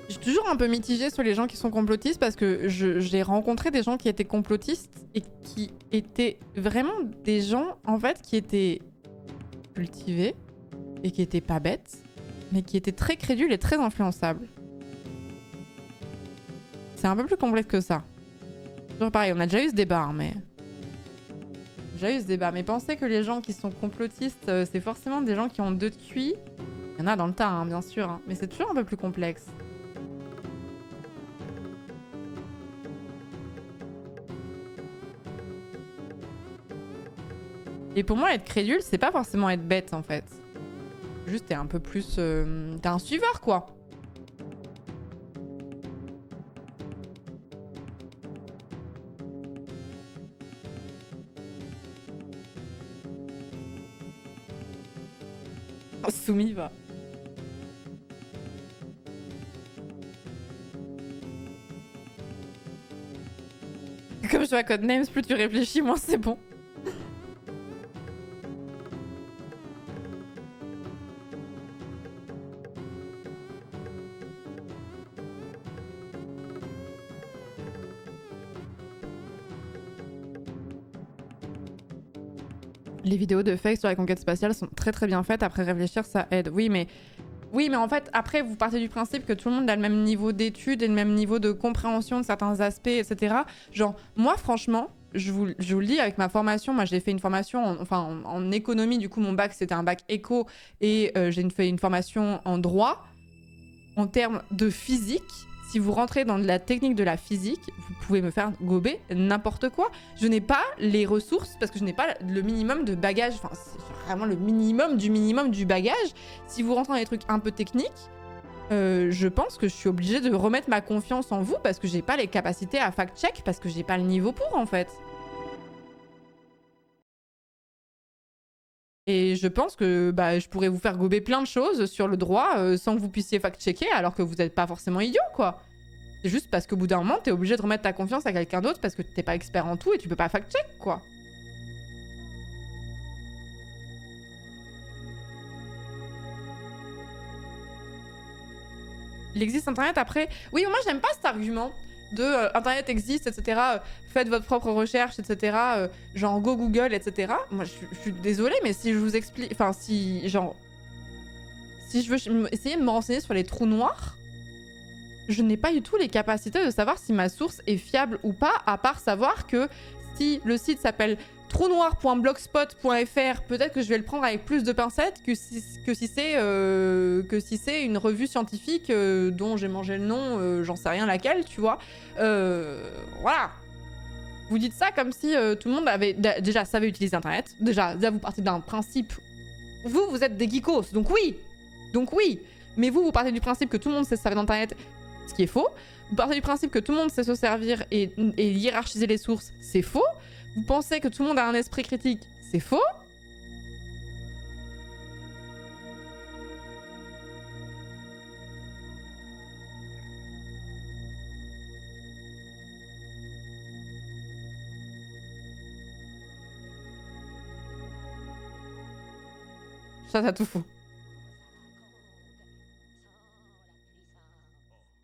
Je suis toujours un peu mitigée sur les gens qui sont complotistes parce que j'ai rencontré des gens qui étaient complotistes et qui étaient vraiment des gens, en fait, qui étaient cultivés et qui étaient pas bêtes, mais qui étaient très crédules et très influençables. C'est un peu plus complexe que ça. Toujours pareil, on a déjà eu ce débat, hein, mais... J'ai eu ce débat, mais pensez que les gens qui sont complotistes, c'est forcément des gens qui ont 2 de QI. Il y en a dans le tas, hein, bien sûr, hein, mais c'est toujours un peu plus complexe. Et pour moi, être crédule, c'est pas forcément être bête, en fait. Juste, t'es un peu plus... t'es un suiveur, quoi. Soumis, va. Comme je vois Codenames, plus tu réfléchis, moins c'est bon. Les vidéos de fake sur la conquête spatiale sont très très bien faites. Après réfléchir, ça aide. Oui, mais en fait, après, vous partez du principe que tout le monde a le même niveau d'études et le même niveau de compréhension de certains aspects, etc. Genre, moi, franchement, je vous le dis, avec ma formation, moi, j'ai fait une formation en économie. Du coup, mon bac, c'était un bac éco. Et j'ai fait une formation en droit. En termes de physique, si vous rentrez dans de la technique de la physique, vous pouvez me faire gober n'importe quoi. Je n'ai pas les ressources parce que je n'ai pas le minimum de bagage. Enfin, c'est vraiment le minimum du bagage. Si vous rentrez dans des trucs un peu techniques, je pense que je suis obligée de remettre ma confiance en vous parce que j'ai pas les capacités à fact-check parce que j'ai pas le niveau pour, en fait. Et je pense que bah, je pourrais vous faire gober plein de choses sur le droit sans que vous puissiez fact-checker alors que vous n'êtes pas forcément idiot, quoi. C'est juste parce qu'au bout d'un moment, t'es obligé de remettre ta confiance à quelqu'un d'autre parce que t'es pas expert en tout et tu peux pas fact-check, quoi. Il existe Internet après... Oui, moi j'aime pas cet argument de Internet existe, etc. Faites votre propre recherche, etc. Genre go Google, etc. Moi je suis désolée, mais si je vous explique... Enfin, si genre... Si je veux essayer de me renseigner sur les trous noirs, je n'ai pas du tout les capacités de savoir si ma source est fiable ou pas, à part savoir que si le site s'appelle trouxnoir.blogspot.fr, peut-être que je vais le prendre avec plus de pincettes que si c'est une revue scientifique dont j'ai mangé le nom, j'en sais rien laquelle, tu vois. Voilà. Vous dites ça comme si tout le monde avait déjà savait utiliser Internet. Déjà vous partez d'un principe. Vous êtes des geekos, donc oui. Mais vous partez du principe que tout le monde sait se servir d'Internet, ce qui est faux. Vous partez du principe que tout le monde sait se servir et hiérarchiser les sources, c'est faux. Vous pensez que tout le monde a un esprit critique, c'est faux. Ça, t'as tout faux.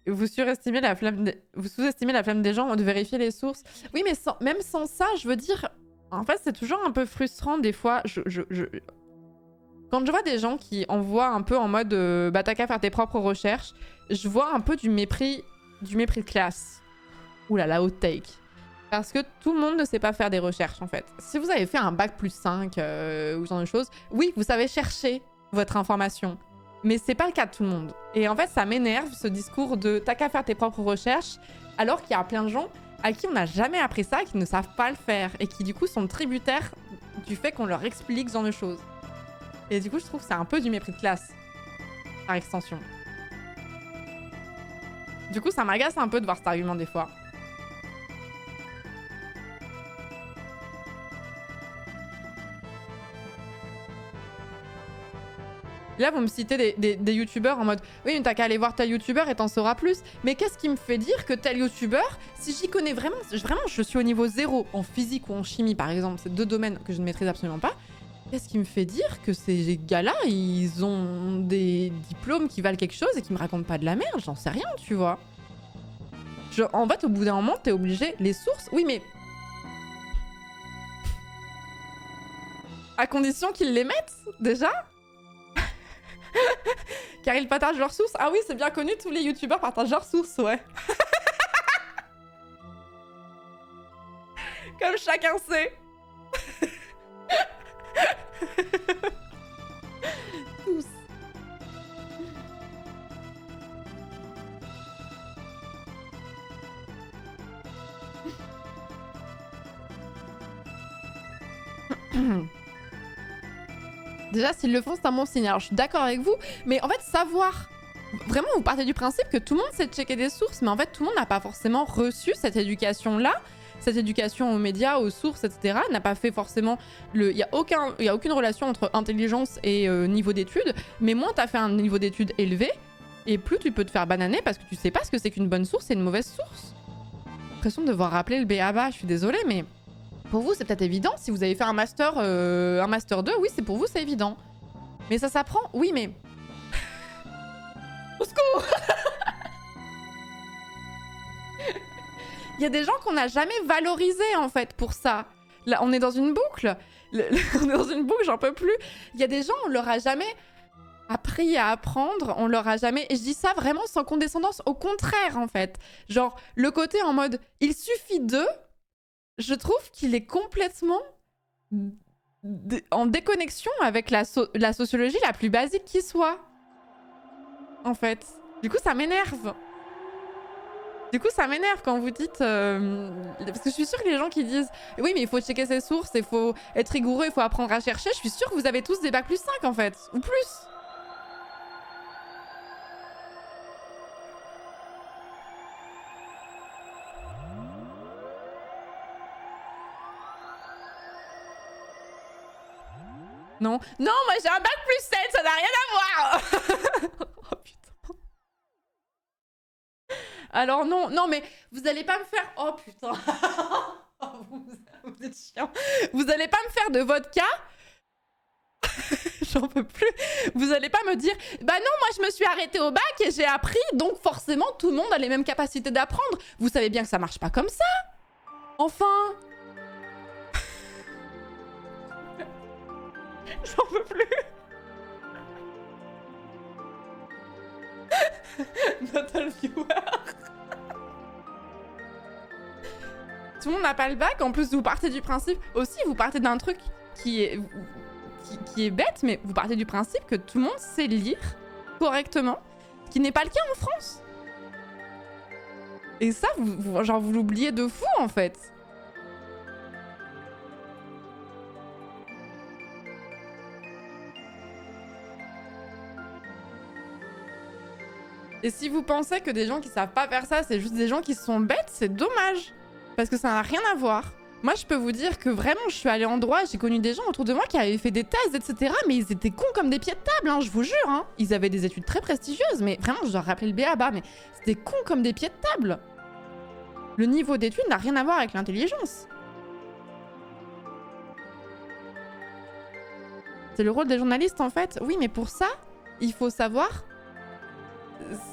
vous surestimez la flamme vous sous-estimez la flamme des gens de vérifier les sources. Oui, mais même sans ça, je veux dire... En fait, c'est toujours un peu frustrant des fois. Quand je vois des gens qui envoient un peu en mode bah t'as qu'à faire tes propres recherches, je vois un peu du mépris de classe. Oula, la haute take. Parce que tout le monde ne sait pas faire des recherches en fait. Si vous avez fait un bac plus 5 ou ce genre de choses, oui, vous savez chercher votre information. Mais c'est pas le cas de tout le monde. Et en fait, ça m'énerve ce discours de t'as qu'à faire tes propres recherches, alors qu'il y a plein de gens à qui on n'a jamais appris ça, qui ne savent pas le faire et qui du coup sont tributaires du fait qu'on leur explique ce genre de choses. Et du coup, je trouve que c'est un peu du mépris de classe, par extension. Du coup, ça m'agace un peu de voir cet argument des fois. Là, vous me citez des youtubeurs en mode « Oui, mais t'as qu'à aller voir tel youtubeur et t'en sauras plus. » Mais qu'est-ce qui me fait dire que tel youtubeur, si j'y connais vraiment, je suis au niveau 0 en physique ou en chimie, par exemple, c'est deux domaines que je ne maîtrise absolument pas, qu'est-ce qui me fait dire que ces gars-là, ils ont des diplômes qui valent quelque chose et qui me racontent pas de la merde? J'en sais rien, tu vois. En fait, au bout d'un moment, t'es obligé... Les sources... Oui, mais... À condition qu'ils les mettent, déjà. Car ils partagent leurs sources. Ah oui, c'est bien connu, tous les youtubeurs partagent leurs sources, ouais. Comme chacun sait. Tous. Déjà, s'ils le font, c'est un bon signe. Alors, je suis d'accord avec vous, mais en fait, savoir... Vraiment, vous partez du principe que tout le monde sait checker des sources, mais en fait, tout le monde n'a pas forcément reçu cette éducation-là, cette éducation aux médias, aux sources, etc. N'a pas fait forcément... Il n'y a aucune relation entre intelligence et niveau d'études, mais moins tu as fait un niveau d'études élevé, et plus tu peux te faire bananer parce que tu sais pas ce que c'est qu'une bonne source et une mauvaise source. J'ai l'impression de devoir rappeler le b.a.-ba, je suis désolée, mais... Pour vous, c'est peut-être évident. Si vous avez fait un master 2, oui, c'est pour vous, c'est évident. Mais ça s'apprend. Oui, mais... Au secours. Il y a des gens qu'on n'a jamais valorisés, en fait, pour ça. Là, on est dans une boucle. On est dans une boucle, j'en peux plus. Il y a des gens, on leur a jamais appris à apprendre. On leur a jamais... Et je dis ça vraiment sans condescendance. Au contraire, en fait. Genre, le côté en mode, il suffit d'eux... Je trouve qu'il est complètement en déconnexion avec la sociologie la plus basique qui soit. En fait. Du coup, ça m'énerve. Quand vous dites... Parce que je suis sûre que les gens qui disent « Oui, mais il faut checker ses sources, il faut être rigoureux, il faut apprendre à chercher », je suis sûre que vous avez tous des bacs plus 5 en fait. Ou plus. Non, non, moi j'ai un bac plus 7, ça n'a rien à voir. Oh putain. Alors non, non mais vous allez pas me faire... Oh putain. Vous êtes chiant. Vous allez pas me faire de votre cas. J'en peux plus. Vous allez pas me dire, bah non, moi je me suis arrêtée au bac et j'ai appris, donc forcément tout le monde a les mêmes capacités d'apprendre. Vous savez bien que ça marche pas comme ça. Enfin. J'en peux plus. Not viewer. Tout le monde n'a pas le bac. En plus, vous partez du principe... Aussi, vous partez d'un truc qui est bête, mais vous partez du principe que tout le monde sait lire correctement, ce qui n'est pas le cas en France. Et ça, vous l'oubliez de fou, en fait. Et si vous pensez que des gens qui savent pas faire ça, c'est juste des gens qui sont bêtes, c'est dommage. Parce que ça n'a rien à voir. Moi, je peux vous dire que vraiment, je suis allée en droit, j'ai connu des gens autour de moi qui avaient fait des thèses, etc. Mais ils étaient cons comme des pieds de table, hein, je vous jure. Hein. Ils avaient des études très prestigieuses, mais vraiment, je dois rappeler le b.a.-ba, mais c'était cons comme des pieds de table. Le niveau d'études n'a rien à voir avec l'intelligence. C'est le rôle des journalistes, en fait. Oui, mais pour ça, il faut savoir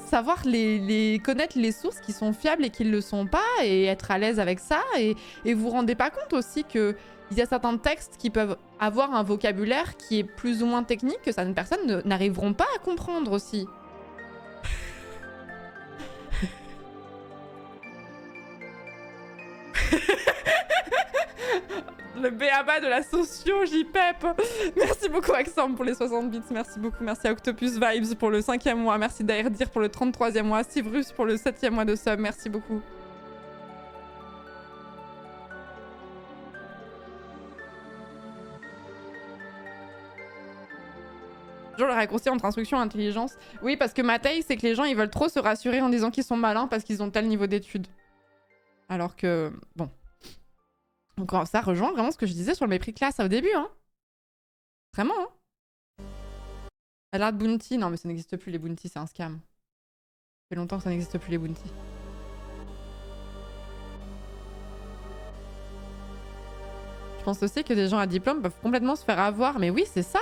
savoir connaître les sources qui sont fiables et qui ne le sont pas, et être à l'aise avec ça. Et vous vous rendez pas compte aussi qu'il y a certains textes qui peuvent avoir un vocabulaire qui est plus ou moins technique que certaines personnes n'arriveront pas à comprendre aussi. Le béaba de la socio, JPEP. Merci beaucoup Axam pour les 60 bits, merci beaucoup. Merci à Octopus Vibes pour le 5e mois. Merci d'Airdir pour le 33e mois. Sivrus pour le 7e mois de sub, merci beaucoup. Toujours le raccourci entre instruction et intelligence. Oui, parce que ma taille, c'est que les gens, ils veulent trop se rassurer en disant qu'ils sont malins parce qu'ils ont tel niveau d'études. Alors que, bon. Donc ça rejoint vraiment ce que je disais sur le mépris de classe au début, hein. Vraiment, hein. Alert Bounty, non mais ça n'existe plus les Bounty, c'est un scam. Ça fait longtemps que ça n'existe plus les Bounty. Je pense aussi que des gens à diplôme peuvent complètement se faire avoir, mais oui, c'est ça.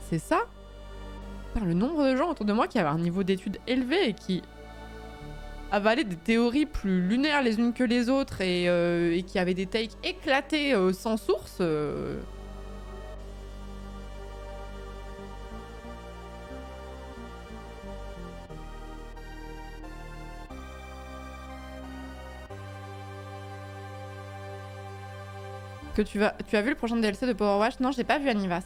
C'est ça. Putain, le nombre de gens autour de moi qui avaient un niveau d'études élevé et qui avalaient des théories plus lunaires les unes que les autres et qui avaient des takes éclatés sans source. Que tu as vu le prochain DLC de Power Wash? Non, j'ai pas vu Anivas.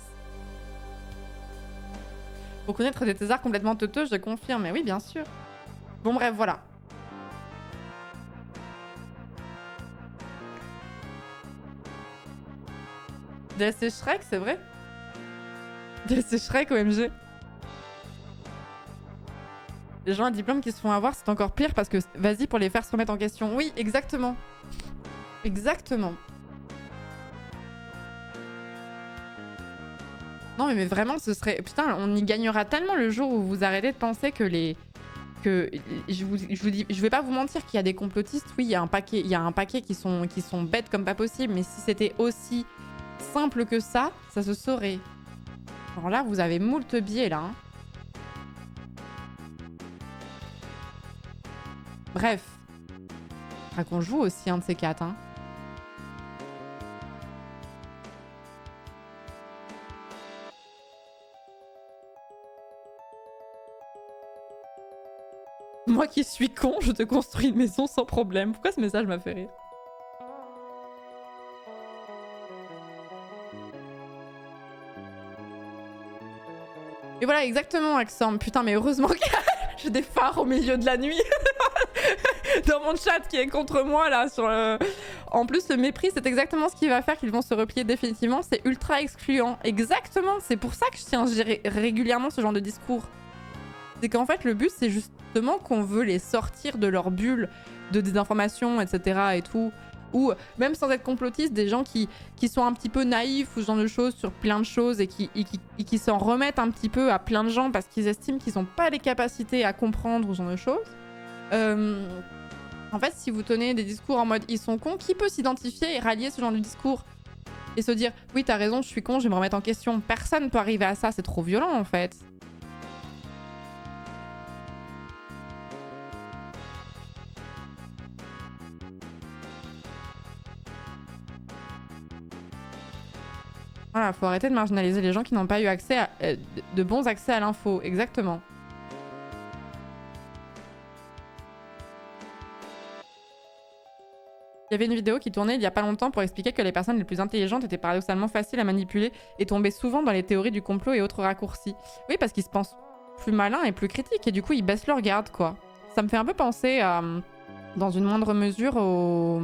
Pour connaître des thésards complètement teuteux, je confirme. Mais oui, bien sûr. Bon, bref, voilà. DLC Shrek, c'est vrai? DLC Shrek, OMG. Les gens à diplôme qui se font avoir, c'est encore pire parce que vas-y pour les faire se remettre en question. Oui, exactement. Exactement. Non mais vraiment ce serait... Putain, on y gagnera tellement le jour où vous arrêtez de penser que les... Je vous dis, je vais pas vous mentir qu'il y a des complotistes, oui, il y a un paquet qui sont bêtes comme pas possible, mais si c'était aussi simple que ça se saurait. Alors là, vous avez moult biais là. Hein. Bref. Faudra qu'on joue aussi un de ces quatre, hein. Moi qui suis con, je te construis une maison sans problème. Pourquoi ce message m'a fait rire? Et voilà, exactement, Axam. Putain, mais heureusement que j'ai des phares au milieu de la nuit. Dans mon chat qui est contre moi, là. En plus, le mépris, c'est exactement ce qui va faire qu'ils vont se replier définitivement. C'est ultra excluant. Exactement. C'est pour ça que je tiens régulièrement ce genre de discours. C'est qu'en fait, le but, c'est justement qu'on veut les sortir de leur bulle de désinformation, etc. et tout. Ou même sans être complotistes, des gens qui sont un petit peu naïfs ou ce genre de choses sur plein de choses et qui s'en remettent un petit peu à plein de gens parce qu'ils estiment qu'ils n'ont pas les capacités à comprendre ou ce genre de choses. En fait, si vous tenez des discours en mode « ils sont cons », qui peut s'identifier et rallier ce genre de discours et se dire « oui, t'as raison, je suis con, je vais me remettre en question ». Personne ne peut arriver à ça, c'est trop violent en fait. Voilà, faut arrêter de marginaliser les gens qui n'ont pas eu accès à, de bons accès à l'info. Exactement. Il y avait une vidéo qui tournait il y a pas longtemps pour expliquer que les personnes les plus intelligentes étaient paradoxalement faciles à manipuler et tombaient souvent dans les théories du complot et autres raccourcis. Oui, parce qu'ils se pensent plus malins et plus critiques et du coup ils baissent leur garde, quoi. Ça me fait un peu penser à... dans une moindre mesure au...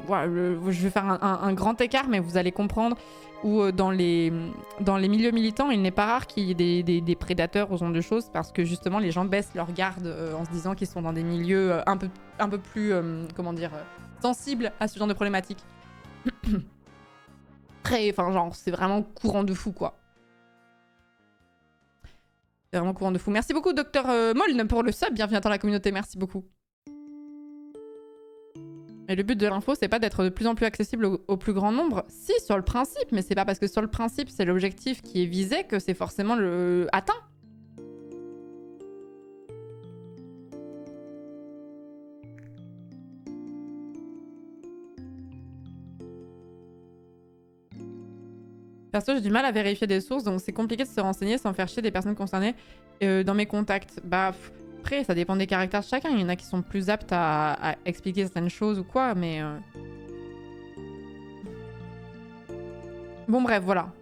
Voilà, je vais faire un grand écart, mais vous allez comprendre où dans les milieux militants, il n'est pas rare qu'il y ait des prédateurs ou ce genre de choses parce que justement les gens baissent leur garde en se disant qu'ils sont dans des milieux un peu plus, comment dire, sensibles à ce genre de problématiques. Enfin genre, c'est vraiment courant de fou, quoi. C'est vraiment courant de fou. Merci beaucoup, Docteur Moln, pour le sub. Bienvenue dans la communauté, merci beaucoup. Et le but de l'info, c'est pas d'être de plus en plus accessible au plus grand nombre. Si, sur le principe, mais c'est pas parce que sur le principe, c'est l'objectif qui est visé que c'est forcément atteint. Perso, j'ai du mal à vérifier des sources, donc c'est compliqué de se renseigner sans faire chier des personnes concernées dans mes contacts. Bah, après, ça dépend des caractères de chacun. Il y en a qui sont plus aptes à expliquer certaines choses ou quoi, mais... Bon, bref, voilà.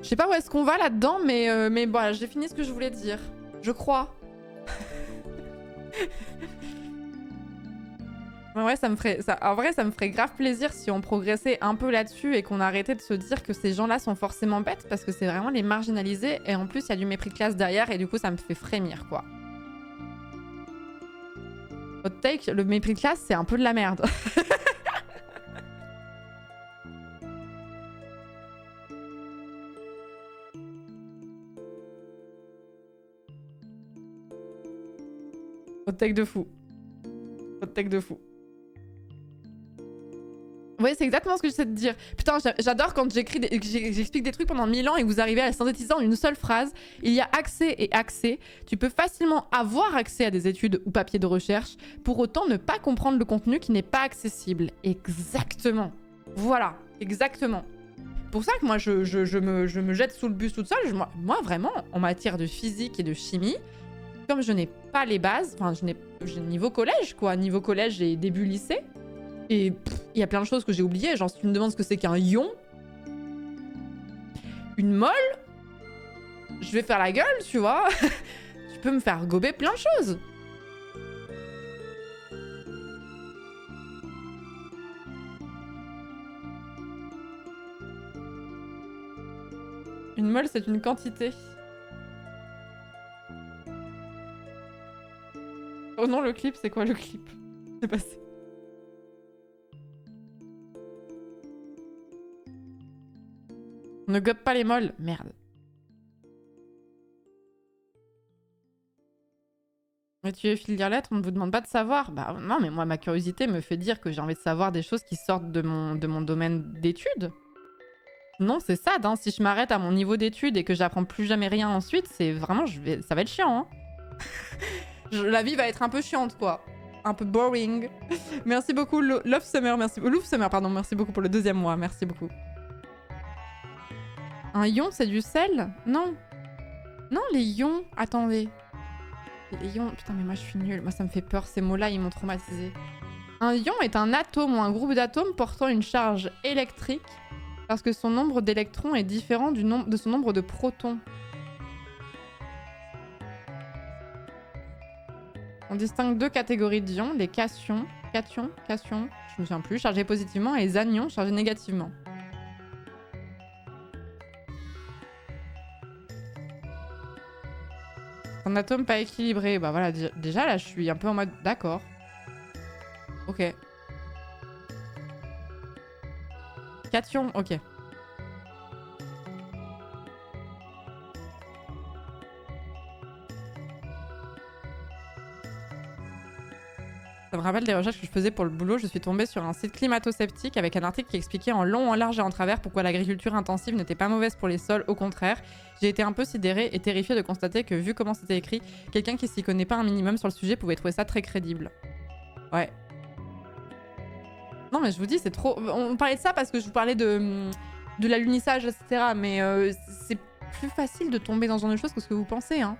Je sais pas où est-ce qu'on va là-dedans, mais voilà, j'ai fini ce que je voulais dire. Je crois. Ouais, en vrai, ça me ferait grave plaisir si on progressait un peu là-dessus et qu'on arrêtait de se dire que ces gens-là sont forcément bêtes parce que c'est vraiment les marginaliser et en plus, il y a du mépris de classe derrière et du coup, ça me fait frémir, quoi. Hot take, le mépris de classe, c'est un peu de la merde. Hot take de fou. Hot take de fou. Oui, c'est exactement ce que j'essaie de dire. Putain, j'adore quand j'explique des trucs pendant 1000 ans et que vous arrivez à synthétiser en une seule phrase. Il y a accès et accès. Tu peux facilement avoir accès à des études ou papiers de recherche, pour autant ne pas comprendre le contenu qui n'est pas accessible. Exactement. Voilà, exactement. Pour ça que moi, je me jette sous le bus toute seule. Moi, vraiment, en matière de physique et de chimie, comme je n'ai pas les bases, enfin, j'ai niveau collège, quoi. Niveau collège et début lycée. Et il y a plein de choses que j'ai oubliées. Genre, si tu me demandes ce que c'est qu'un ion, une molle, je vais faire la gueule, tu vois. Tu peux me faire gober plein de choses. Une molle, c'est une quantité. Oh non, le clip, c'est quoi le clip? C'est passé. On ne gobe pas les molles. Merde. Mais tu es fil lire lettres, on ne vous demande pas de savoir. Bah non, mais moi, ma curiosité me fait dire que j'ai envie de savoir des choses qui sortent de mon domaine d'études. Non, c'est sad, hein. Si je m'arrête à mon niveau d'études et que j'apprends plus jamais rien ensuite, c'est vraiment... ça va être chiant, hein. La vie va être un peu chiante, quoi. Un peu boring. Merci beaucoup, Love Summer. Love Summer, pardon. Merci beaucoup pour le 2e mois. Merci beaucoup. Un ion, c'est du sel? Non. Non, les ions... Attendez. Les ions... Putain, mais moi, je suis nulle. Moi, ça me fait peur. Ces mots-là, ils m'ont traumatisé. Un ion est un atome ou un groupe d'atomes portant une charge électrique parce que son nombre d'électrons est différent de son nombre de protons. On distingue 2 catégories d'ions, les cations, je me souviens plus, chargés positivement, et les anions, chargés négativement. Un atome pas équilibré. Bah voilà, déjà là, je suis un peu en mode d'accord. Ok. Cation, ok. Ça me rappelle des recherches que je faisais pour le boulot. Je suis tombée sur un site climato-sceptique avec un article qui expliquait en long, en large et en travers pourquoi l'agriculture intensive n'était pas mauvaise pour les sols, au contraire. J'ai été un peu sidérée et terrifiée de constater que, vu comment c'était écrit, quelqu'un qui s'y connaît pas un minimum sur le sujet pouvait trouver ça très crédible. Ouais. Non mais je vous dis, c'est trop... On parlait de ça parce que je vous parlais de l'alunissage, etc. Mais c'est plus facile de tomber dans ce genre de choses que ce que vous pensez, hein.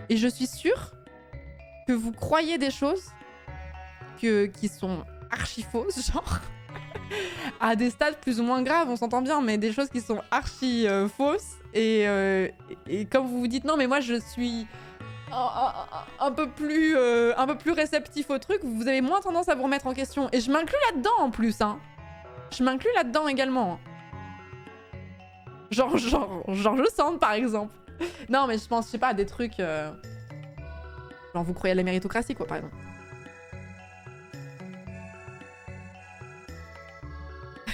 Et je suis sûre que vous croyez des choses qui sont archi fausses, genre à des stades plus ou moins graves, on s'entend bien, mais des choses qui sont archi fausses et comme vous vous dites non mais moi je suis un peu plus réceptif au truc, vous avez moins tendance à vous remettre en question et je m'inclus là-dedans en plus, hein. Je m'inclus là-dedans également. Genre je sens par exemple. Non mais je pense, je sais pas, à des trucs genre vous croyez à la méritocratie quoi par exemple.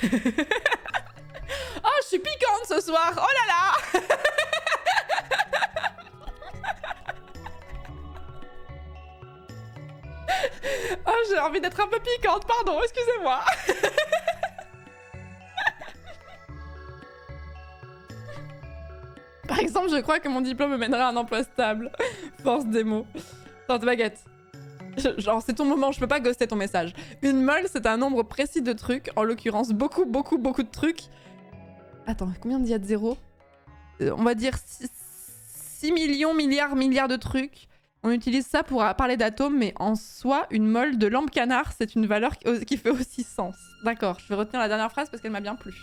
Oh, je suis piquante ce soir. Oh là là. Oh, j'ai envie d'être un peu piquante, pardon, excusez-moi. Par exemple, je crois que mon diplôme me mènerait à un emploi stable. Force des mots. Tante baguette. Genre, c'est ton moment, je peux pas ghoster ton message. Une molle, c'est un nombre précis de trucs, en l'occurrence beaucoup de trucs, Attends, combien d'il y a de zéros? On va dire 6 millions, milliards de trucs. On utilise ça pour parler d'atomes, mais en soi, une mole de lampe canard, c'est une valeur qui fait aussi sens. D'accord, je vais retenir la dernière phrase parce qu'elle m'a bien plu.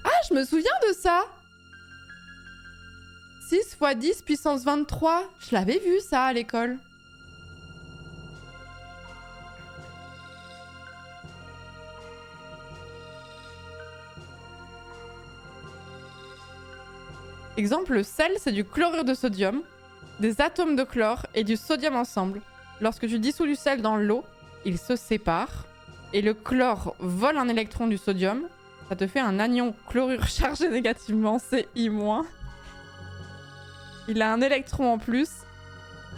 Ah, je me souviens de ça! 6 x 10 puissance 23. Je l'avais vu ça à l'école. Exemple, le sel, c'est du chlorure de sodium, des atomes de chlore et du sodium ensemble. Lorsque tu dissous du sel dans l'eau, ils se séparent et le chlore vole un électron du sodium. Ça te fait un anion chlorure chargé négativement, Ci-. Il a un électron en plus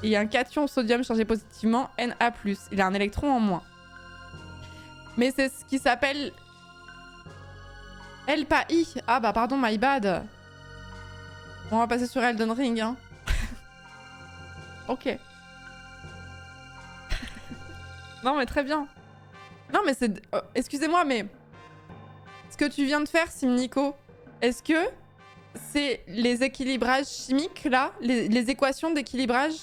et un cation sodium chargé positivement, Na+. Il a un électron en moins. Mais c'est ce qui s'appelle... L pas I. Ah bah pardon, my bad. On va passer sur Elden Ring, hein. Ok. Non mais très bien. Non mais c'est... excusez-moi mais... Ce que tu viens de faire, Simnico, est-ce que c'est les équilibrages chimiques, là? Les équations d'équilibrage?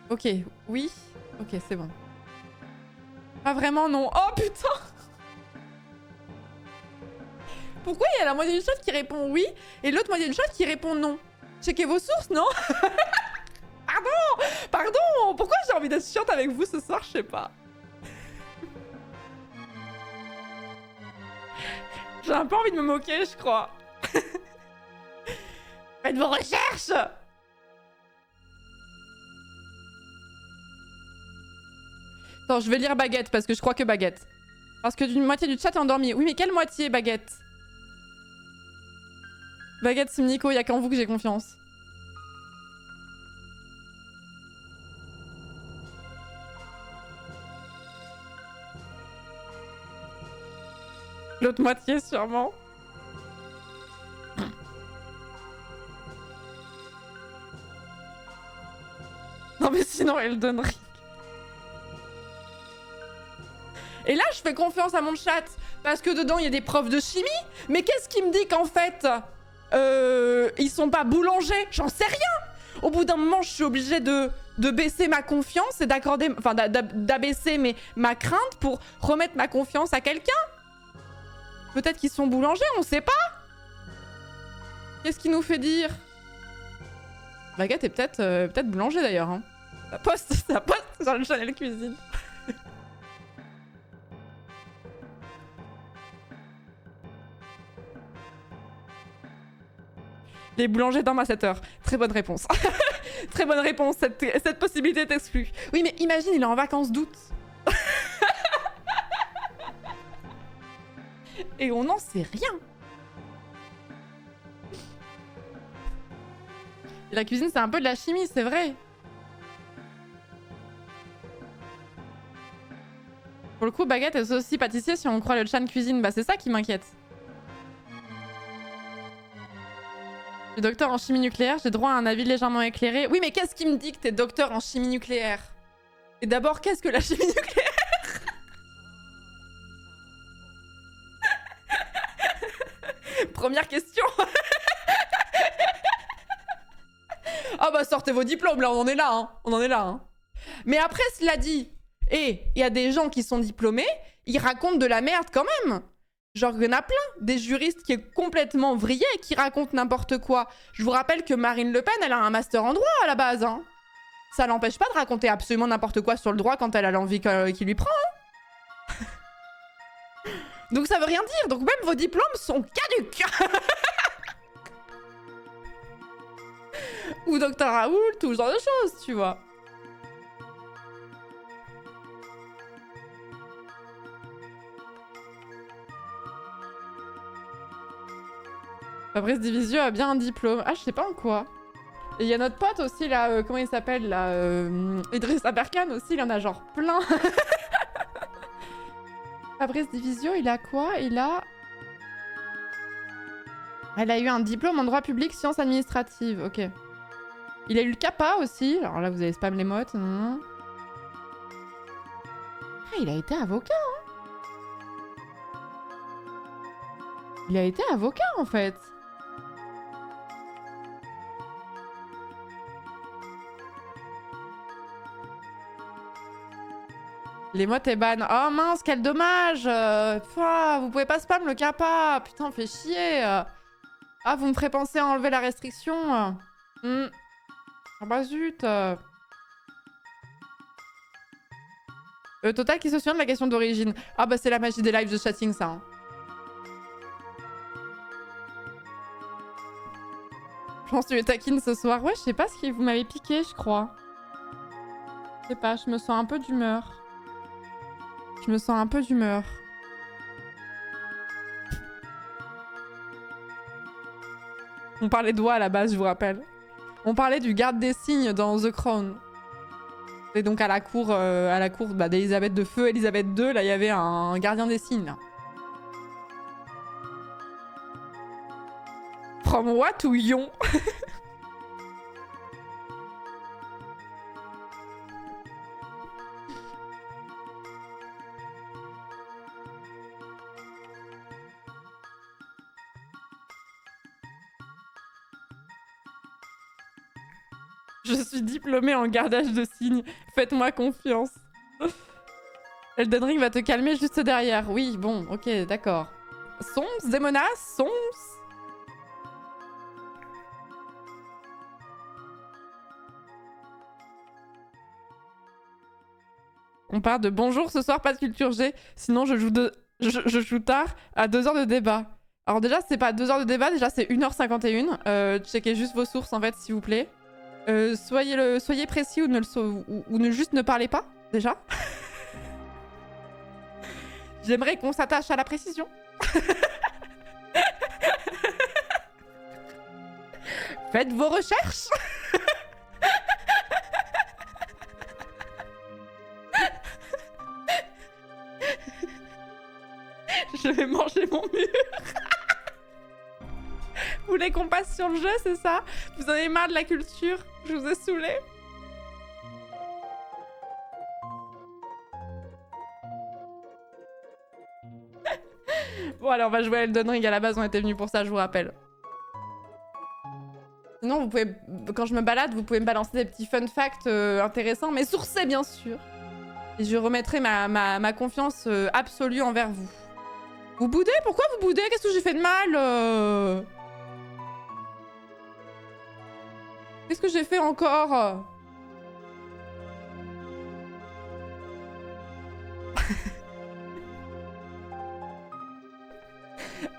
Ok, oui. Ok, c'est bon. Pas vraiment, non. Oh putain! Pourquoi il y a la moitié du chat qui répond oui et l'autre moitié du chat qui répond non? Checkez vos sources, non? Pardon. Pourquoi j'ai envie d'être chiante avec vous ce soir? Je sais pas. J'ai un peu envie de me moquer, je crois. Faites vos recherches! Attends, je vais lire Baguette parce que je crois que Baguette. Parce que d'une moitié du chat est endormie. Oui, mais quelle moitié, Baguette? Baguette, Simnico, y'a qu'en vous que j'ai confiance. L'autre moitié, sûrement. Non mais sinon, Elden Ring. Et là, je fais confiance à mon chat parce que dedans, il y a des profs de chimie. Mais qu'est-ce qui me dit qu'en fait, ils sont pas boulangers? J'en sais rien. Au bout d'un moment, je suis obligée de baisser ma confiance et d'accorder... Enfin, d'abaisser ma crainte pour remettre ma confiance à quelqu'un. Peut-être qu'ils sont boulangers, on sait pas. Qu'est-ce qui nous fait dire? Baguette est peut-être boulanger d'ailleurs. Hein. Ça poste sur le channel cuisine. Les boulangers dorment à 7 heures. Très bonne réponse. Très bonne réponse, cette possibilité est exclue. Oui, mais imagine, il est en vacances d'août. Et on n'en sait rien. Et la cuisine, c'est un peu de la chimie, c'est vrai. Pour le coup, Baguette est aussi pâtissier si on croit le chan cuisine. Bah, c'est ça qui m'inquiète. Je suis docteur en chimie nucléaire, j'ai droit à un avis légèrement éclairé. Oui, mais qu'est-ce qui me dit que t'es docteur en chimie nucléaire? Et d'abord, qu'est-ce que la chimie nucléaire? Première question. Ah bah sortez vos diplômes, là, on en est là, hein. On en est là, hein. Mais après, cela dit, et il y a des gens qui sont diplômés, ils racontent de la merde quand même. Genre, il y en a plein, des juristes qui est complètement vrillés et qui racontent n'importe quoi. Je vous rappelle que Marine Le Pen, elle a un master en droit à la base, hein. Ça l'empêche pas de raconter absolument n'importe quoi sur le droit quand elle a l'envie qui lui prend, hein. Donc ça veut rien dire, donc même vos diplômes sont caducs. Ou Docteur Raoult, tout ce genre de choses, tu vois. Fabrice Divisio a bien un diplôme. Ah, je sais pas en quoi. Et il y a notre pote aussi, là, comment il s'appelle, là, Idriss Aberkan aussi, il en a genre plein. Fabrice Divisio, il a quoi? Il a... Elle a eu un diplôme en droit public, sciences administratives, ok. Il a eu le Kappa aussi. Alors là, vous avez spam les mots. Ah, il a été avocat, hein. Il a été avocat, en fait. Les mots est ban. Oh mince, quel dommage. Vous pouvez pas spam le Kappa. Putain, fait chier. Ah, vous me ferez penser à enlever la restriction. Ah bah zut. Total qui se souvient de la question d'origine. Ah bah c'est la magie des lives de chatting, ça. Hein. Je pense que tu es taquine ce soir. Ouais, je sais pas ce que vous m'avez piqué, je crois. Je sais pas, je me sens un peu d'humeur. Je me sens un peu d'humeur. On parlait de doigts à la base, je vous rappelle. On parlait du garde des signes dans The Crown. Et donc à la cour d'Elisabeth de Feu, Elisabeth II, là il y avait un gardien des signes. Là. From what ou Yon? Je suis diplômée en gardage de signes. Faites-moi confiance. Elden Ring va te calmer juste derrière. Oui, bon, ok, d'accord. Sons, des menaces, sons. On part de bonjour ce soir, pas de culture G. Sinon, je joue tard à 2 heures de débat. Alors déjà, c'est pas 2 heures de débat, déjà c'est 1h51. Checkez juste vos sources en fait, s'il vous plaît. Soyez précis ou ne juste ne parlez pas, déjà. J'aimerais qu'on s'attache à la précision. Faites vos recherches. Je vais manger mon mur. Vous voulez qu'on passe sur le jeu, c'est ça? Vous en avez marre de la culture? Je vous ai saoulé? Bon, allez, on va jouer à Elden Ring. À la base, on était venus pour ça, je vous rappelle. Sinon, vous pouvez, quand je me balade, vous pouvez me balancer des petits fun facts intéressants, mais sourcés, bien sûr. Et je remettrai ma confiance absolue envers vous. Vous boudez? Pourquoi vous boudez? Qu'est-ce que j'ai fait de mal Qu'est-ce que j'ai fait encore?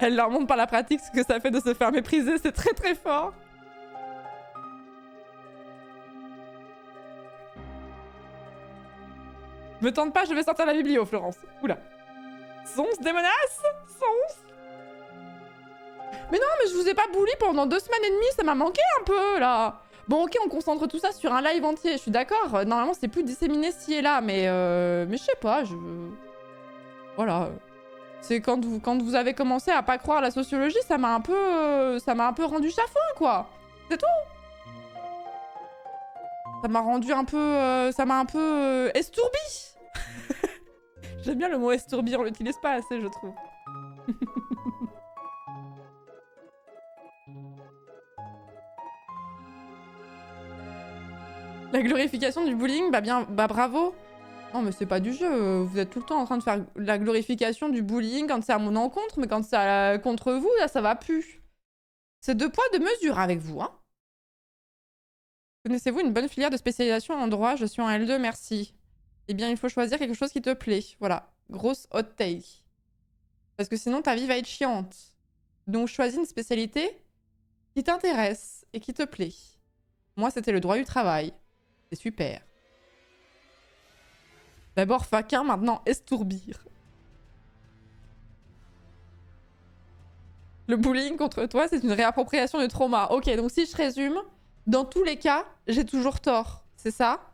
Elle leur montre par la pratique ce que ça fait de se faire mépriser, c'est très très fort. Me tente pas, je vais sortir la biblio, Florence. Oula. Sons, des menaces? Sons. Mais non, mais je vous ai pas bully pendant 2 semaines et demie, ça m'a manqué un peu, là. Bon, ok, on concentre tout ça sur un live entier, je suis d'accord. Normalement, c'est plus disséminé ci et là, mais je sais pas, Voilà. C'est quand vous avez commencé à pas croire à la sociologie, ça m'a un peu rendu chafouin, quoi. C'est tout. Ça m'a rendu un peu... ça m'a un peu estourbi. J'aime bien le mot estourbi, on l'utilise pas assez, je trouve. La glorification du bullying, bah bravo. Non mais c'est pas du jeu, vous êtes tout le temps en train de faire la glorification du bullying quand c'est à mon encontre, mais quand c'est contre vous, là ça va plus. C'est 2 poids 2 mesures avec vous, hein. Connaissez-vous une bonne filière de spécialisation en droit? Je suis en L2, merci. Eh bien, il faut choisir quelque chose qui te plaît. Voilà, grosse hot take. Parce que sinon, ta vie va être chiante. Donc, choisis une spécialité qui t'intéresse et qui te plaît. Moi, c'était le droit du travail. C'est super. D'abord faquin, maintenant estourbir. Le bullying contre toi, c'est une réappropriation de trauma. Ok, donc si je résume, dans tous les cas, j'ai toujours tort. C'est ça?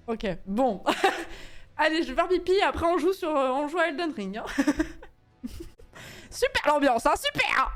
Ok, bon. Allez, je vais faire pipi, après on joue à Elden Ring. Hein. Super l'ambiance, hein, super.